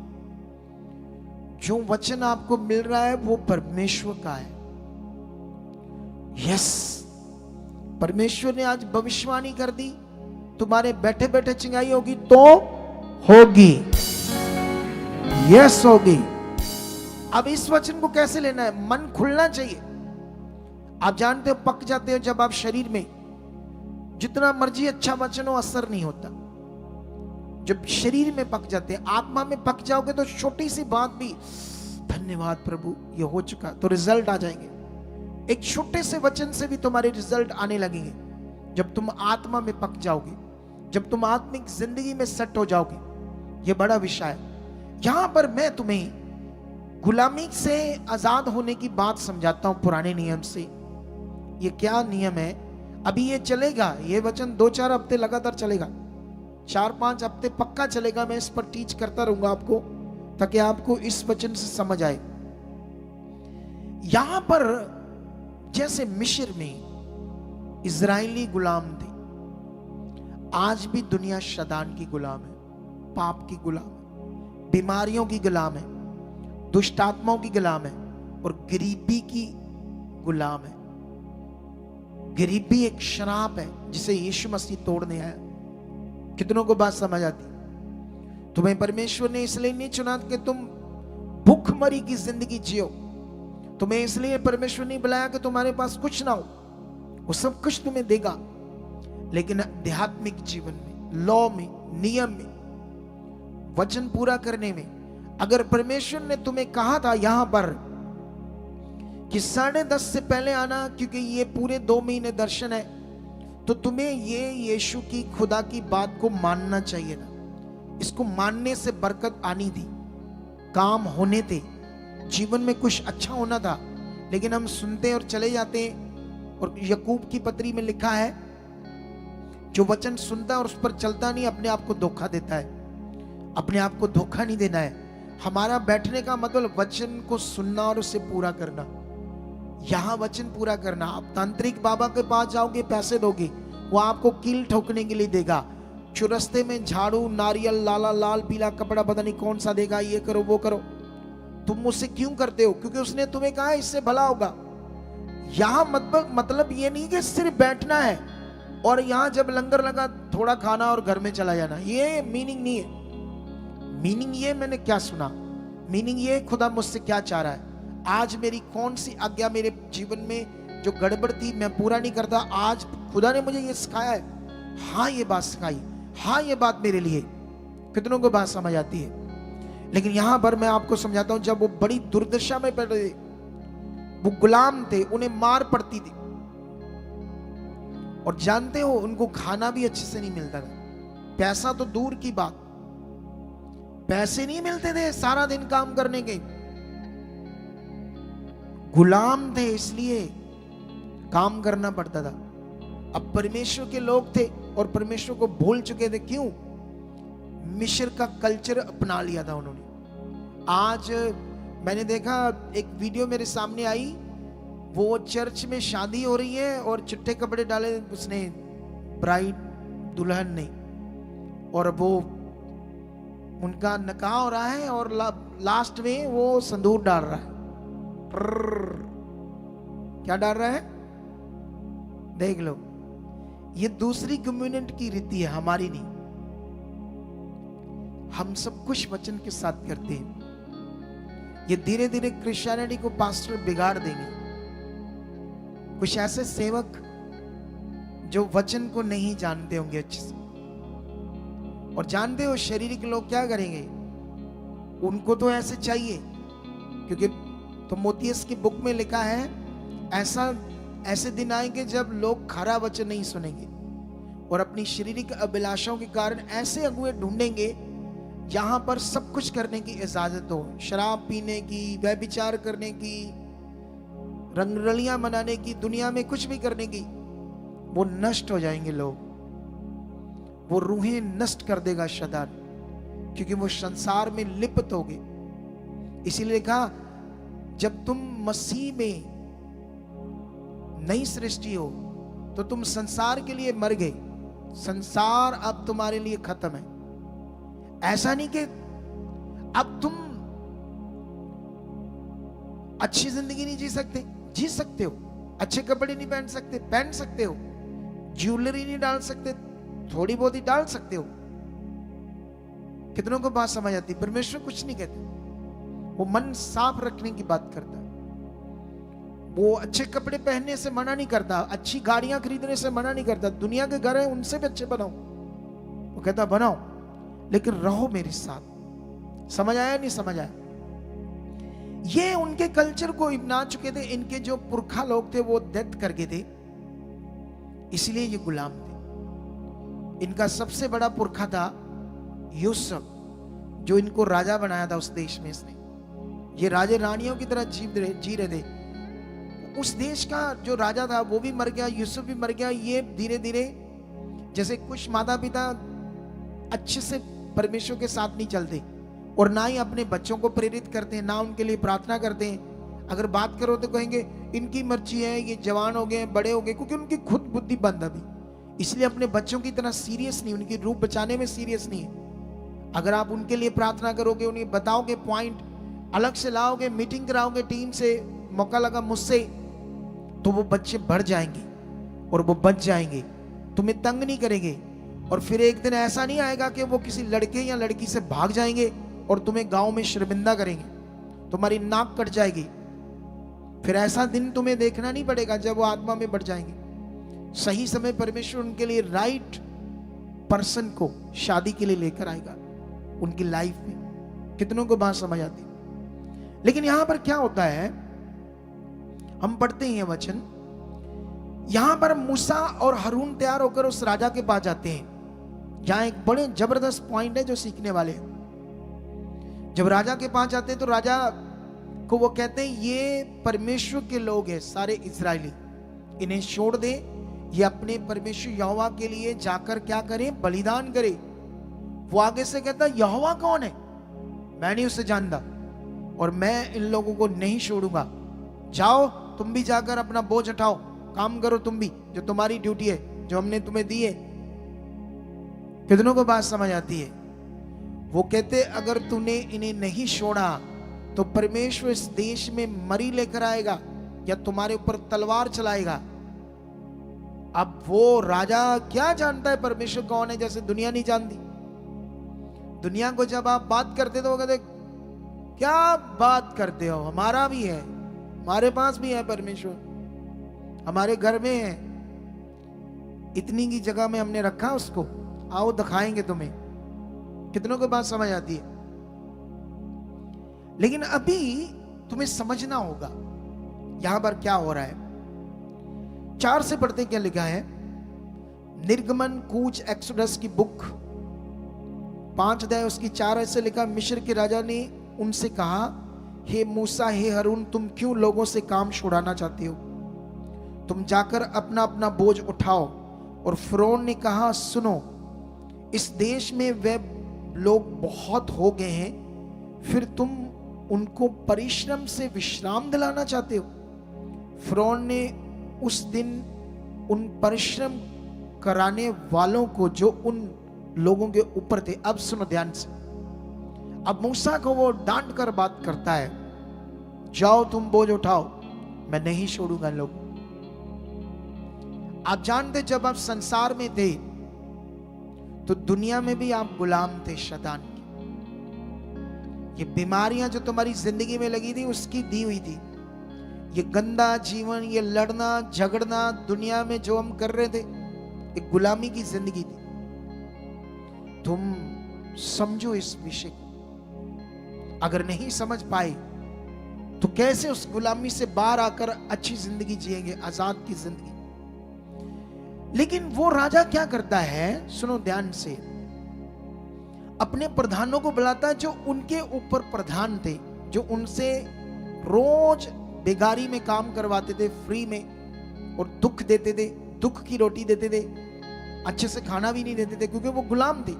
जो वचन आपको मिल रहा है वो परमेश्वर का है। यस, परमेश्वर ने आज भविष्यवाणी कर दी, तुम्हारे बैठे बैठे चिंगाई होगी तो होगी, यस होगी। अब इस वचन को कैसे लेना है? मन खुलना चाहिए। आप जानते हो पक जाते हो जब आप शरीर में, जितना मर्जी अच्छा वचन हो असर नहीं होता। जब शरीर में पक जाते हैं, आत्मा में पक जाओगे तो छोटी सी बात भी धन्यवाद प्रभु ये हो चुका, तो रिजल्ट आ जाएंगे। एक छोटे से वचन से भी तुम्हारे रिजल्ट आने लगेंगे जब तुम आत्मा में पक जाओगे, जब तुम आत्मिक जिंदगी में सेट हो जाओगे। यह बड़ा विषय है। यहां पर मैं तुम्हें गुलामी से आजाद होने की बात समझाता हूं पुराने नियम से। ये क्या नियम है? अभी ये चलेगा, ये वचन 2-4 हफ्ते लगातार चलेगा, 4-5 हफ्ते पक्का चलेगा। मैं इस पर टीच करता रहूंगा आपको, ताकि आपको इस वचन से समझ आए। यहां पर जैसे मिस्र में इजरायली गुलाम थे, आज भी दुनिया शैतान की गुलाम है, पाप की गुलाम है, बीमारियों की गुलाम है, दुष्ट आत्माओं की गुलाम है और गरीबी की गुलाम है। गरीबी एक शराब है जिसे यीशु मसीह तोड़ने आया। कितनों को बात समझ आती? तुम्हें परमेश्वर ने इसलिए नहीं चुना कि तुम भूखमरी की जिंदगी जियो। तुम्हें इसलिए परमेश्वर ने बुलाया कि तुम्हारे पास कुछ ना हो, वो सब कुछ तुम्हें देगा। लेकिन आध्यात्मिक जीवन में, लॉ में, नियम में, वचन पूरा करने में, अगर परमेश्वर ने तुम्हें कहा था यहां पर कि 10:30 से पहले आना, क्योंकि ये पूरे 2 महीने दर्शन है, तो तुम्हें ये यीशु की खुदा की बात को मानना चाहिए था। इसको मानने से बरकत आनी थी, काम होने थे, जीवन में कुछ अच्छा होना था। लेकिन हम सुनते और चले जाते हैं। और याकूब की पत्री में लिखा है, जो वचन सुनता है और उस पर चलता नहीं, अपने आप को धोखा देता है। अपने आप को धोखा नहीं देना है। हमारा बैठने का मतलब वचन को सुनना और उसे पूरा करना। यहां वचन पूरा करना। आप तांत्रिक बाबा के पास जाओगे, पैसे दोगे, वो आपको कील ठोकने के लिए देगा। चुरस्ते में झाड़ू, नारियल, लाल पीला कपड़ा, पता नहीं कौन सा देगा, ये करो वो करो। तुम मुझसे क्यों करते हो? क्योंकि उसने तुम्हें कहा इससे भला होगा। यहां मतलब ये नहीं कि सिर्फ बैठना है और यहां जब लंगर लगा थोड़ा खाना और घर में चला जाना, ये मीनिंग नहीं है। मीनिंग ये मैंने क्या सुना, मीनिंग ये खुदा मुझसे क्या चाह रहा है, आज मेरी कौन सी आज्ञा मेरे जीवन में जो गड़बड़ थी मैं पूरा नहीं करता, आज खुदा ने मुझे ये सिखाया है। हाँ ये बात सिखाई, हाँ ये बात मेरे लिए। कितनों को बात समझ आती है? लेकिन यहां पर मैं आपको समझाता हूं, जब वो बड़ी दुर्दशा में पड़ रहे, वो गुलाम थे, उन्हें मार पड़ती थी। और जानते हो उनको खाना भी अच्छे से नहीं मिलता था। पैसा तो दूर की बात, पैसे नहीं मिलते थे सारा दिन काम करने के। गुलाम थे इसलिए काम करना पड़ता था। अब परमेश्वर के लोग थे और परमेश्वर को भूल चुके थे। क्यों? मिस्र का कल्चर अपना लिया था उन्होंने। आज मैंने देखा एक वीडियो मेरे सामने आई, वो चर्च में शादी हो रही है और चिट्टे कपड़े डाले उसने, ब्राइड दुल्हन ने, और वो उनका निकाह हो रहा है और लास्ट में वो संदूर डाल रहा है। क्या डाल रहा है? देख लो, ये दूसरी कम्युनिटी की रीति है, हमारी नहीं। हम सब कुछ वचन के साथ करते हैं। ये धीरे धीरे क्रिश्चियनिटी को पास्टर बिगाड़ देंगे। कुछ ऐसे सेवक जो वचन को नहीं जानते होंगे अच्छे से। और जानते हो शारीरिक लोग क्या करेंगे? उनको तो ऐसे चाहिए, क्योंकि तो मोतियस की बुक में लिखा है, ऐसे दिन आएंगे जब लोग खरा वचन नहीं सुनेंगे और अपनी शारीरिक अभिलाषाओं के कारण ऐसे अगुए ढूंढेंगे जहां पर सब कुछ करने की इजाजत हो, शराब पीने की, व्यभिचार करने की, रंगरलियां मनाने की, दुनिया में कुछ भी करने की। वो नष्ट हो जाएंगे लोग, वो रूहें नष्ट कर देगा शैतान, क्योंकि वो संसार में लिप्त हो गए। इसीलिए कहा, जब तुम मसीह में नई सृष्टि हो तो तुम संसार के लिए मर गए, संसार अब तुम्हारे लिए खत्म है। ऐसा नहीं कि अब तुम अच्छी जिंदगी नहीं जी सकते, जी सकते हो। अच्छे कपड़े नहीं पहन सकते, पहन सकते हो। ज्वेलरी नहीं डाल सकते, थोड़ी बहुत ही डाल सकते हो। कितनों को बात समझ आती? परमेश्वर कुछ नहीं कहते, वो मन साफ रखने की बात करता है। वो अच्छे कपड़े पहनने से मना नहीं करता, अच्छी गाड़ियां खरीदने से मना नहीं करता, दुनिया के घर है उनसे भी अच्छे बनाओ, वो कहता बनाओ लेकिन रहो मेरे साथ। समझ आया नहीं समझ आया? ये उनके कल्चर को अपना चुके थे, इनके जो पुरखा लोग थे वो डेथ करके थे, इसलिए ये गुलाम थे। इनका सबसे बड़ा पुरखा था यूसुफ, जो इनको राजा बनाया था उस देश में। इसने ये राजे रानियों की तरह जी रहे थे। उस देश का जो राजा था वो भी मर गया, यूसुफ भी मर गया। ये धीरे धीरे, जैसे कुछ माता पिता अच्छे से परमेश्वर के साथ नहीं चलते और ना ही अपने बच्चों को प्रेरित करते हैं, ना उनके लिए प्रार्थना करते हैं। अगर बात करो तो कहेंगे इनकी मर्जी है, ये जवान हो गए, बड़े हो गए, क्योंकि उनकी खुद बुद्धि बंद अभी, इसलिए अपने बच्चों की तरह सीरियस नहीं, उनकी रूप बचाने में सीरियस नहीं है। अगर आप उनके लिए प्रार्थना करोगे, उन्हें बताओगे, पॉइंट अलग से लाओगे, मीटिंग कराओगे टीम से, मौका लगा मुझसे, तो वो बच्चे बढ़ जाएंगे और वो बच जाएंगे, तुम्हें तंग नहीं करेंगे। और फिर एक दिन ऐसा नहीं आएगा कि वो किसी लड़के या लड़की से भाग जाएंगे और तुम्हें गांव में शर्मिंदा करेंगे, तुम्हारी नाक कट जाएगी। फिर ऐसा दिन तुम्हें देखना नहीं पड़ेगा जब वो आत्मा में बढ़ जाएंगे। सही समय परमेश्वर उनके लिए राइट पर्सन को शादी के लिए लेकर आएगा उनकी लाइफ में। कितनों को बात समझ आती? लेकिन यहां पर क्या होता है, हम पढ़ते हैं वचन, यहां पर मूसा और हारून तैयार होकर उस राजा के पास जाते हैं। यहां एक बड़े जबरदस्त पॉइंट है जो सीखने वाले हैं। जब राजा के पास जाते हैं तो राजा को वो कहते हैं ये परमेश्वर के लोग हैं सारे इजरायली, इन्हें छोड़ दे, ये अपने परमेश्वर यहोवा के लिए जाकर क्या करें, बलिदान करें। वो आगे से कहता यहोवा कौन है, मैं नहीं उसे जानता और मैं इन लोगों को नहीं छोड़ूंगा। जाओ तुम भी जाकर अपना बोझ उठाओ, काम करो तुम भी, जो तुम्हारी ड्यूटी है, जो हमने तुम्हें दी है। कितनों को बात समझ आती है? वो कहते अगर तूने इन्हें नहीं छोड़ा तो परमेश्वर इस देश में मरी लेकर आएगा या तुम्हारे ऊपर तलवार चलाएगा। अब वो राजा क्या जानता है परमेश्वर कौन है, जैसे दुनिया नहीं जानती। दुनिया को जब आप बात करते तो वो कहते क्या बात करते हो, हमारा भी है, हमारे पास भी है परमेश्वर, हमारे घर में है, इतनी की जगह में हमने रखा उसको, आओ दिखाएंगे तुम्हें। कितनों को बात समझ आती है? लेकिन अभी तुम्हें समझना होगा यहां पर क्या हो रहा है। 4 से पढ़ते क्या लिखा है, निर्गमन, कूच, एक्सोडस की बुक 5 अध्याय उसकी 4 ऐसे लिखा, मिस्र के राजा ने उनसे कहा, हे मूसा, हे हारून, तुम क्यों लोगों से काम छुड़ाना चाहते हो? तुम जाकर अपना अपना बोझ उठाओ। और फिरौन ने कहा, सुनो, इस देश में वे लोग बहुत हो गए हैं, फिर तुम उनको परिश्रम से विश्राम दिलाना चाहते हो? फिरौन ने उस दिन उन परिश्रम कराने वालों को जो उन लोगों के ऊपर थे, अब सुनो ध्यान से, अब मूसा को वो डांट कर बात करता है, जाओ तुम बोझ उठाओ, मैं नहीं छोड़ूंगा लोग। आप जानते जब आप संसार में थे तो दुनिया में भी आप गुलाम थे शैतान के। ये बीमारियां जो तुम्हारी जिंदगी में लगी थी उसकी दी हुई थी। ये गंदा जीवन, ये लड़ना झगड़ना दुनिया में जो हम कर रहे थे, एक गुलामी की जिंदगी थी। तुम समझो इस विषय को। अगर नहीं समझ पाए तो कैसे उस गुलामी से बाहर आकर अच्छी जिंदगी जिएंगे, आजाद की जिंदगी। लेकिन वो राजा क्या करता है, सुनो ध्यान से, अपने प्रधानों को बुलाता है जो उनके ऊपर प्रधान थे, जो उनसे रोज बेगारी में काम करवाते थे फ्री में, और दुख देते थे, दुख की रोटी देते थे, अच्छे से खाना भी नहीं देते थे क्योंकि वो गुलाम थे।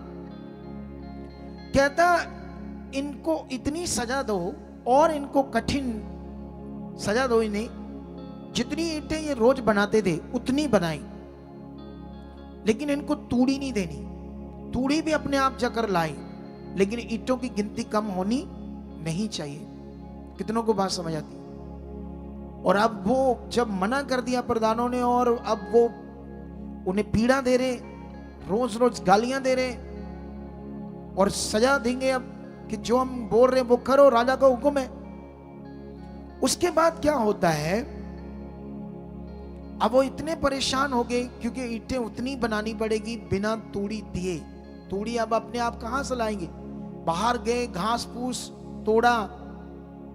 कहता इनको इतनी सजा दो और इनको कठिन सजा दो, इन्हें जितनी ईंटें ये रोज बनाते थे उतनी बनाई, लेकिन इनको तूड़ी नहीं देनी। तूड़ी भी अपने आप जाकर लाई, लेकिन ईंटों की गिनती कम होनी नहीं चाहिए। कितनों को बात समझ आती? और अब वो जब मना कर दिया प्रधानों ने, और अब वो उन्हें पीड़ा दे रहे, रोज रोज गालियां दे रहे और सजा देंगे अब कि जो हम बोल रहे हैं वो करो, राजा का हुक्म है। उसके बाद क्या होता है, अब वो इतने परेशान हो गए क्योंकि ईंटें उतनी बनानी पड़ेगी बिना तूड़ी दिए। तूड़ी अब अपने आप कहां से लाएंगे? बाहर गए, घास फूस तोड़ा,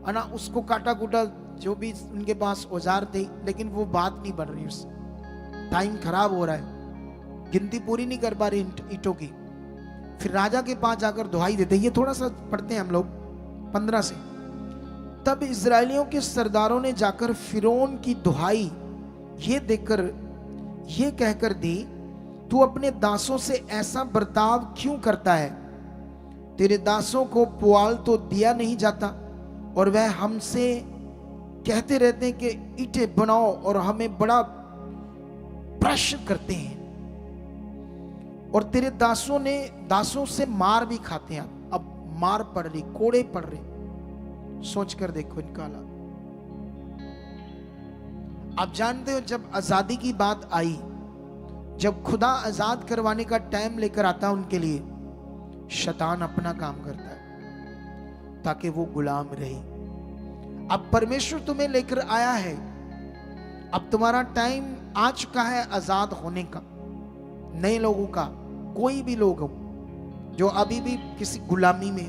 है ना, उसको काटा कूटा, जो भी उनके पास औजार थे, लेकिन वो बात नहीं बढ़ रही उससे। टाइम खराब हो रहा है, गिनती पूरी नहीं कर पा रही ईंटों की। फिर राजा के पास जाकर दुहाई देते। ये थोड़ा सा पढ़ते हैं हम लोग 15 से। तब इजरायलियों के सरदारों ने जाकर फिरौन की दुहाई ये देकर ये कहकर दी, तू अपने दासों से ऐसा बर्ताव क्यों करता है? तेरे दासों को पुआल तो दिया नहीं जाता और वह हमसे कहते रहते हैं कि ईंटें बनाओ, और हमें बड़ा प्रेशर करते हैं, और तेरे दासों से मार भी खाते हैं। अब मार पड़ रही, कोड़े पड़ रहे। सोच कर देखो इनका हालात। आप जानते हो जब आजादी की बात आई, जब खुदा आजाद करवाने का टाइम लेकर आता उनके लिए, शैतान अपना काम करता है ताकि वो गुलाम रहे। अब परमेश्वर तुम्हें लेकर आया है, अब तुम्हारा टाइम आ चुका है आजाद होने का। नए लोगों का, कोई भी लोग हो जो अभी भी किसी गुलामी में,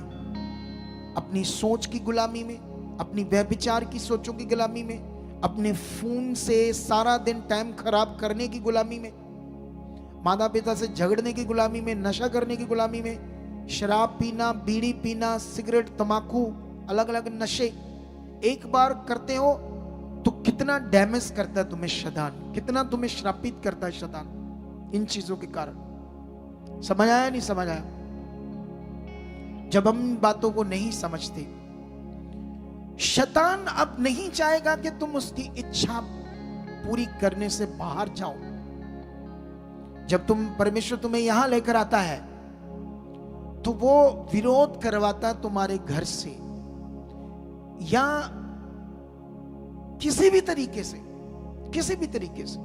अपनी सोच की गुलामी में, अपनी व्यभिचार की सोचों की गुलामी में, अपने फोन से सारा दिन टाइम खराब करने की गुलामी में, माता पिता से झगड़ने की गुलामी में, नशा करने की गुलामी में, शराब पीना, बीड़ी पीना, सिगरेट, तंबाकू, अलग अलग नशे एक बार करते हो तो कितना डैमेज करता है तुम्हें शैतान, कितना तुम्हें श्रापित करता है शैतान इन चीजों के कारण। समझ आया? नहीं समझ आया? जब हम इन बातों को नहीं समझते, शैतान अब नहीं चाहेगा कि तुम उसकी इच्छा पूरी करने से बाहर जाओ। जब परमेश्वर तुम्हें यहां लेकर आता है तो वो विरोध करवाता तुम्हारे घर से या किसी भी तरीके से, किसी भी तरीके से।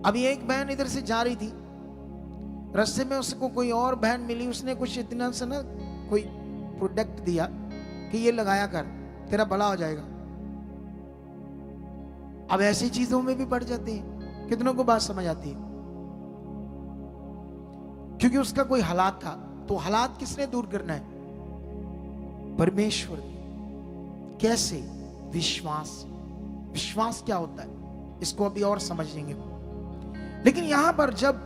अभी एक बहन इधर से जा रही थी, रास्ते में उसको कोई और बहन मिली, उसने कुछ इतना सा ना कोई प्रोडक्ट दिया कि ये लगाया कर, तेरा भला हो जाएगा। अब ऐसी चीजों में भी पड़ जाते हैं। कितनों को बात समझ आती है? क्योंकि उसका कोई हालात था, तो हालात किसने दूर करना है? परमेश्वर। कैसे? विश्वास। विश्वास क्या होता है इसको अभी और समझेंगे। लेकिन यहां पर जब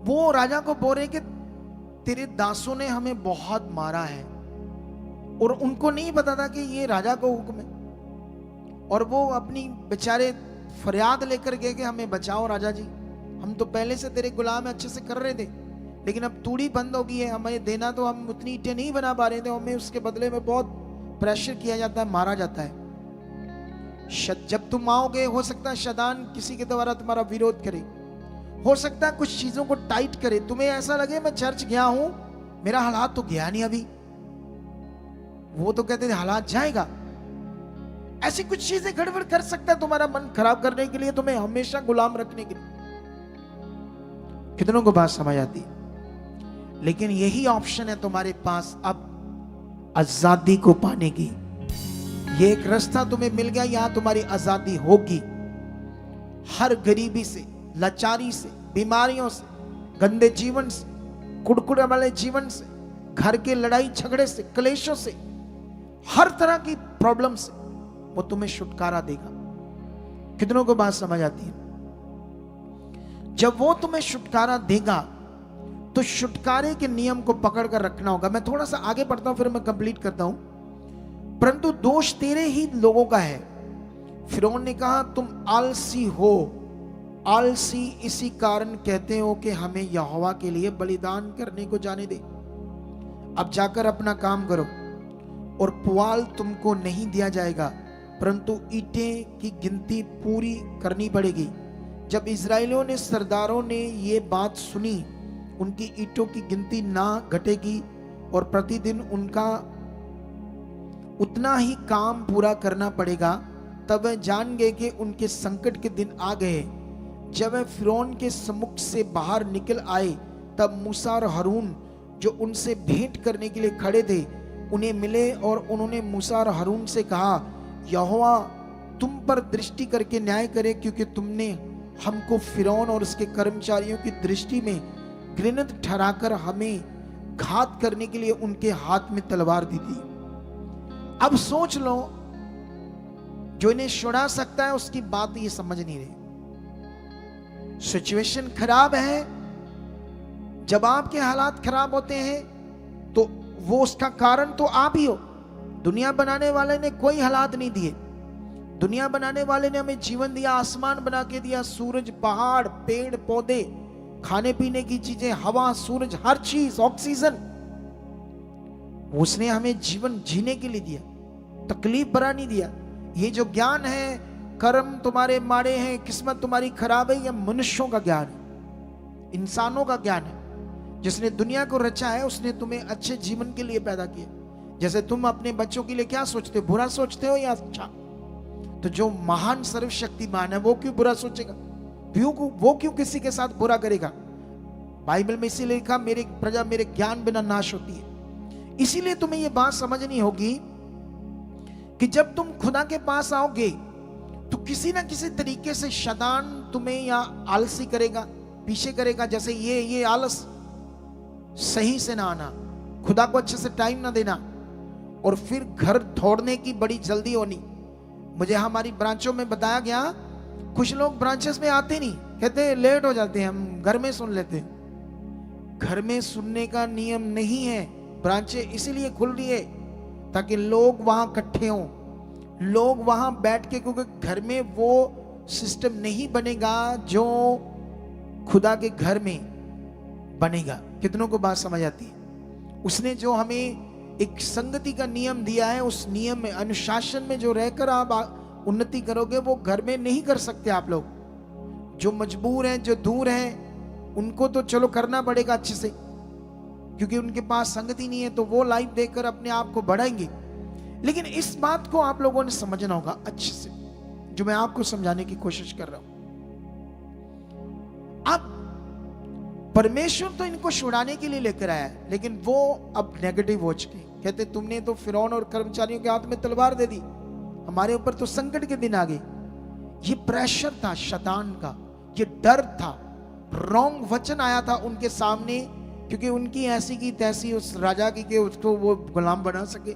वो राजा को बोल रहे कि तेरे दासों ने हमें बहुत मारा है, और उनको नहीं पता था कि ये राजा का हुक्म है, और वो अपनी बेचारे फरियाद लेकर गए कि हमें बचाओ राजा जी, हम तो पहले से तेरे गुलाम अच्छे से कर रहे थे, लेकिन अब तूड़ी बंद हो गई है, हमें देना तो हम उतनी ईंटें नहीं बना पा रहे थे, हमें उसके बदले में बहुत प्रेशर किया जाता है, मारा जाता है। जब तुम आओगे, हो सकता है शैतान किसी के द्वारा तुम्हारा विरोध करे, हो सकता है कुछ चीजों को टाइट करे, तुम्हें ऐसा लगे मैं चर्च गया हूं, मेरा हालात तो गया नहीं अभी, वो तो कहते थे हालात जाएगा। ऐसी कुछ चीजें गड़बड़ कर सकता है तुम्हारा मन खराब करने के लिए, तुम्हें हमेशा गुलाम रखने के लिए। कितनों को बात समझ आती है? लेकिन यही ऑप्शन है तुम्हारे पास अब आजादी को पाने की। ये एक रास्ता तुम्हें मिल गया, यहां तुम्हारी आजादी होगी। हर गरीबी से, लाचारी से, बीमारियों से, गंदे जीवन से, कुड़कुड़े वाले जीवन से, घर के लड़ाई झगड़े से, क्लेशों से, हर तरह की प्रॉब्लम से वो तुम्हें छुटकारा देगा। कितनों को बात समझ आती है? जब वो तुम्हें छुटकारा देगा तो छुटकारे के नियम को पकड़ कर रखना होगा। मैं थोड़ा सा आगे पढ़ता हूं, फिर मैं कंप्लीट करता हूं। परंतु दोष तेरे ही लोगों का है। फिरौन ने कहा, तुम आलसी हो। आलसी इसी कारण कहते हो कि हमें यहोवा के लिए बलिदान करने को जाने दे। अब जाकर अपना काम करो, और पुआल तुमको नहीं दिया जाएगा, परंतु ईंटें की गिनती पूरी करनी पड़ेगी। जब इजराइलियों ने, सरदारों ने ये बात सुनी, उनकी ईंटों की गिनती ना घटेगी और प्रतिदिन उनका उतना ही काम पूरा करना पड़ेगा, तब वे जान गए कि उनके संकट के दिन आ गए। जब वे फिरौन के सम्मुख से बाहर निकल आए, तब मूसा और हारून जो उनसे भेंट करने के लिए खड़े थे उन्हें मिले, और उन्होंने मूसा और हारून से कहा, यहोवा तुम पर दृष्टि करके न्याय करे, क्योंकि तुमने हमको फिरौन और उसके कर्मचारियों की दृष्टि में घृणित ठहराकर हमें घात करने के लिए उनके हाथ में तलवार दी थी। अब सोच लो, जो इन्हें छुड़ा सकता है उसकी बात ये समझ नहीं रहे। सिचुएशन खराब है। जब आपके हालात खराब होते हैं तो वो उसका कारण तो आप ही हो। दुनिया बनाने वाले ने कोई हालात नहीं दिए। दुनिया बनाने वाले ने हमें जीवन दिया, आसमान बना के दिया, सूरज, पहाड़, पेड़ पौधे, खाने पीने की चीजें, हवा, सूरज, हर चीज, ऑक्सीजन, उसने हमें जीवन जीने के लिए दिया, तकलीफ भरा नहीं दिया। ये जो ज्ञान है, कर्म तुम्हारे माड़े हैं, किस्मत तुम्हारी खराब है, यह मनुष्यों का ज्ञान है, इंसानों का ज्ञान है। जिसने दुनिया को रचा है उसने तुम्हें अच्छे जीवन के लिए पैदा किया। जैसे तुम अपने बच्चों के लिए क्या सोचते हो, बुरा सोचते हो या अच्छा? तो जो महान सर्वशक्तिमान है वो क्यों बुरा सोचेगा? वो क्यों किसी के साथ बुरा करेगा? बाइबल में इसीलिए लिखा, मेरी प्रजा मेरे ज्ञान बिना नाश होती है। इसीलिए तुम्हें यह बात समझनी होगी कि जब तुम खुदा के पास आओगे तो किसी ना किसी तरीके से शैतान तुम्हें या आलसी करेगा, पीछे करेगा। जैसे ये आलस, सही से ना आना, खुदा को अच्छे से टाइम ना देना, और फिर घर दौड़ने की बड़ी जल्दी होनी। मुझे हमारी ब्रांचों में बताया गया, कुछ लोग ब्रांचेस में आते नहीं, कहते लेट हो जाते हैं, हम घर में सुन लेते हैं। घर में सुनने का नियम नहीं है। ब्रांचें इसीलिए खुल रही है ताकि लोग वहां इकट्ठे हों, लोग वहां बैठ के, क्योंकि घर में वो सिस्टम नहीं बनेगा जो खुदा के घर में बनेगा। कितनों को बात समझ आती है? उसने जो हमें एक संगति का नियम दिया है, उस नियम में, अनुशासन में जो रहकर आप उन्नति करोगे, वो घर में नहीं कर सकते आप लोग। जो मजबूर हैं, जो दूर हैं, उनको तो चलो करना पड़ेगा अच्छे से, क्योंकि उनके पास संगति नहीं है, तो वो लाइफ देखकर अपने आप को बढ़ाएंगे। लेकिन इस बात को आप लोगों ने समझना होगा अच्छे से, जो मैं आपको समझाने की कोशिश कर रहा हूं। अब परमेश्वर तो इनको छुड़ाने के लिए लेकर आया, लेकिन वो अब नेगेटिव हो चुके। कहते तुमने तो फिरौन और कर्मचारियों के हाथ में तलवार दे दी, हमारे ऊपर तो संकट के दिन आ गए। ये प्रेशर था शैतान का, ये डर था, रॉन्ग वचन आया था उनके सामने, क्योंकि उनकी ऐसी की तैसी उस राजा की के उसको वो गुलाम बना सके।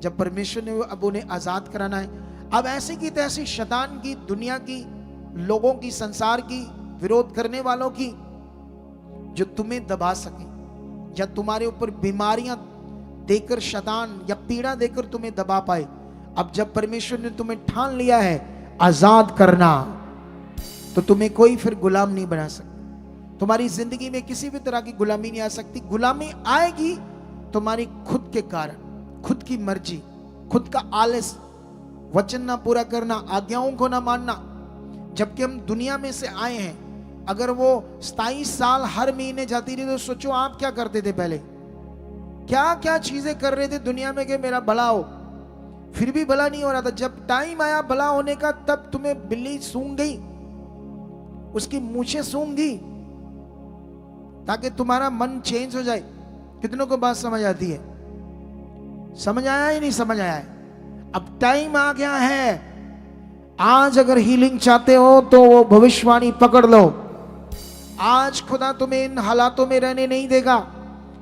जब परमेश्वर ने अब उन्हें आजाद कराना है, अब ऐसी की तैसी शैतान की, दुनिया की, लोगों की, संसार की, विरोध करने वालों की, जो तुम्हें दबा सके या तुम्हारे ऊपर बीमारियां देकर शैतान या पीड़ा देकर तुम्हें दबा पाए। अब जब परमेश्वर ने तुम्हें ठान लिया है आजाद करना, तो तुम्हें कोई फिर गुलाम नहीं बना सकता। तुम्हारी जिंदगी में किसी भी तरह की गुलामी नहीं आ सकती। गुलामी आएगी तुम्हारी खुद के कारण, खुद की मर्जी, खुद का आलस, वचन ना पूरा करना, आज्ञाओं को ना मानना। जबकि हम दुनिया में से आए हैं, अगर वो 27 साल हर महीने जाती रही, तो सोचो आप क्या करते थे पहले, क्या क्या चीजें कर रहे थे दुनिया में कि मेरा भला हो, फिर भी भला नहीं हो रहा था। जब टाइम आया भला होने का, तब तुम्हें बिल्ली सूंघ गई, उसकी मूछें सूंघ दी, ताकि तुम्हारा मन चेंज हो जाए। कितनों को बात समझ आती है? समझ आया ही नहीं समझ आया है? अब टाइम आ गया है। आज अगर हीलिंग चाहते हो तो वो भविष्यवाणी पकड़ लो। आज खुदा तुम्हें इन हालातों में रहने नहीं देगा।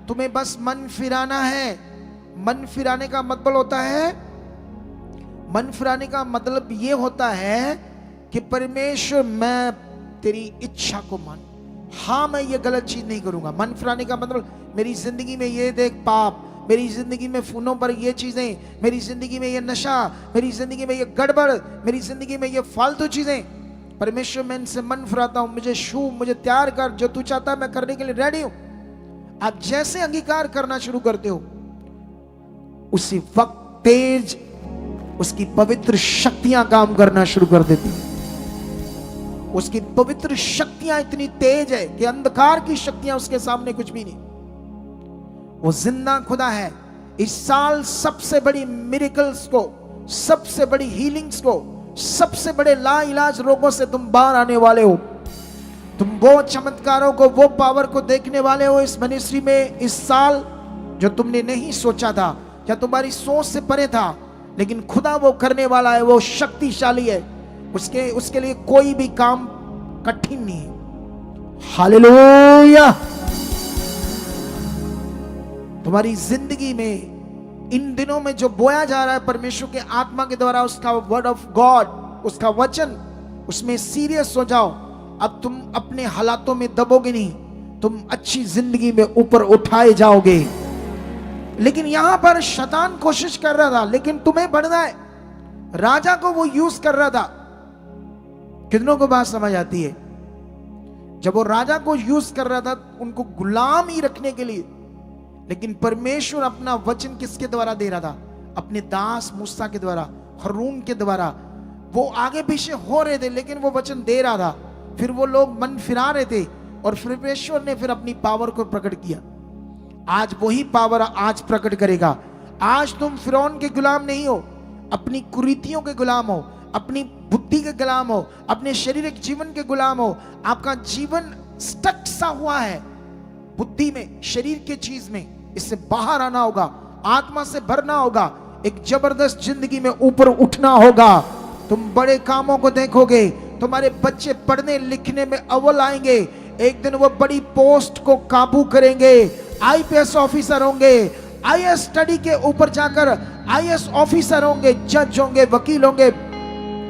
तुम्हें बस मन फिराना है। मन फिराने का मतलब होता है, मन फिराने का मतलब ये होता है कि परमेश्वर मैं तेरी इच्छा को मान, हाँ मैं ये गलत चीज नहीं करूंगा। मन फिराने का मतलब मेरी जिंदगी में ये देख पाप, मेरी जिंदगी में फोनों पर ये चीजें, मेरी जिंदगी में ये नशा, मेरी जिंदगी में ये गड़बड़, मेरी जिंदगी में ये फालतू चीजें, परमेश्वर मैं इनसे मन फिराता हूं, मुझे छू, मुझे तैयार कर, जो तू चाहता है मैं करने के लिए रेडी हूं। आप जैसे अंगीकार करना शुरू करते हो, उसी वक्त तेज उसकी पवित्र शक्तियां काम करना शुरू कर देती हैं। उसकी पवित्र शक्तियां इतनी तेज है कि अंधकार की शक्तियां उसके सामने कुछ भी नहीं। वो जिंदा खुदा है। इस साल सबसे बड़ी मिरेकल्स को, सबसे बड़ी हीलिंग्स को, सबसे बड़े ला इलाज रोगों से तुम बाहर आने वाले हो। तुम वो चमत्कारों को, वो पावर को देखने वाले हो इस मिनिस्ट्री में इस साल, जो तुमने नहीं सोचा था या तुम्हारी सोच से परे था, लेकिन खुदा वो करने वाला है, वो शक्तिशाली है, उसके लिए कोई भी काम कठिन नहीं है। हालेलुया। तुम्हारी जिंदगी में इन दिनों में जो बोया जा रहा है परमेश्वर के आत्मा के द्वारा, उसका वर्ड ऑफ गॉड, उसका वचन, उसमें सीरियस हो जाओ। अब तुम अपने हालातों में दबोगे नहीं, तुम अच्छी जिंदगी में ऊपर उठाए जाओगे। लेकिन यहां पर शैतान कोशिश कर रहा था, लेकिन तुम्हें बढ़ना है। राजा को वो यूज कर रहा था। कितनों को बात समझ आती है? जब वो राजा को यूज कर रहा था उनको गुलाम ही रखने के लिए, लेकिन परमेश्वर अपना वचन किसके द्वारा दे रहा था? अपने दास मूसा के द्वारा, हारून के द्वारा। वो आगे पीछे हो रहे थे लेकिन वो वचन दे रहा था। फिर वो लोग मन फिरा रहे थे और परमेश्वर ने फिर अपनी पावर को प्रकट किया। आज वही पावर आज प्रकट करेगा। आज तुम फिरौन के गुलाम नहीं हो, अपनी कुरीतियों के गुलाम हो, अपनी बुद्धि के गुलाम हो, अपने शारीरिक जीवन के गुलाम हो। आपका जीवन स्टक सा हुआ है बुद्धि में, शरीर के चीज में। इससे बाहर आना होगा, आत्मा से भरना होगा, एक जबरदस्त जिंदगी में ऊपर उठना होगा। तुम बड़े कामों को देखोगे, तुम्हारे बच्चे पढ़ने लिखने में अव्वल आएंगे। एक दिन वो बड़ी पोस्ट को काबू करेंगे, आईपीएस ऑफिसर होंगे, आईएएस स्टडी के ऊपर जाकर आईएएस ऑफिसर होंगे, जज होंगे, वकील होंगे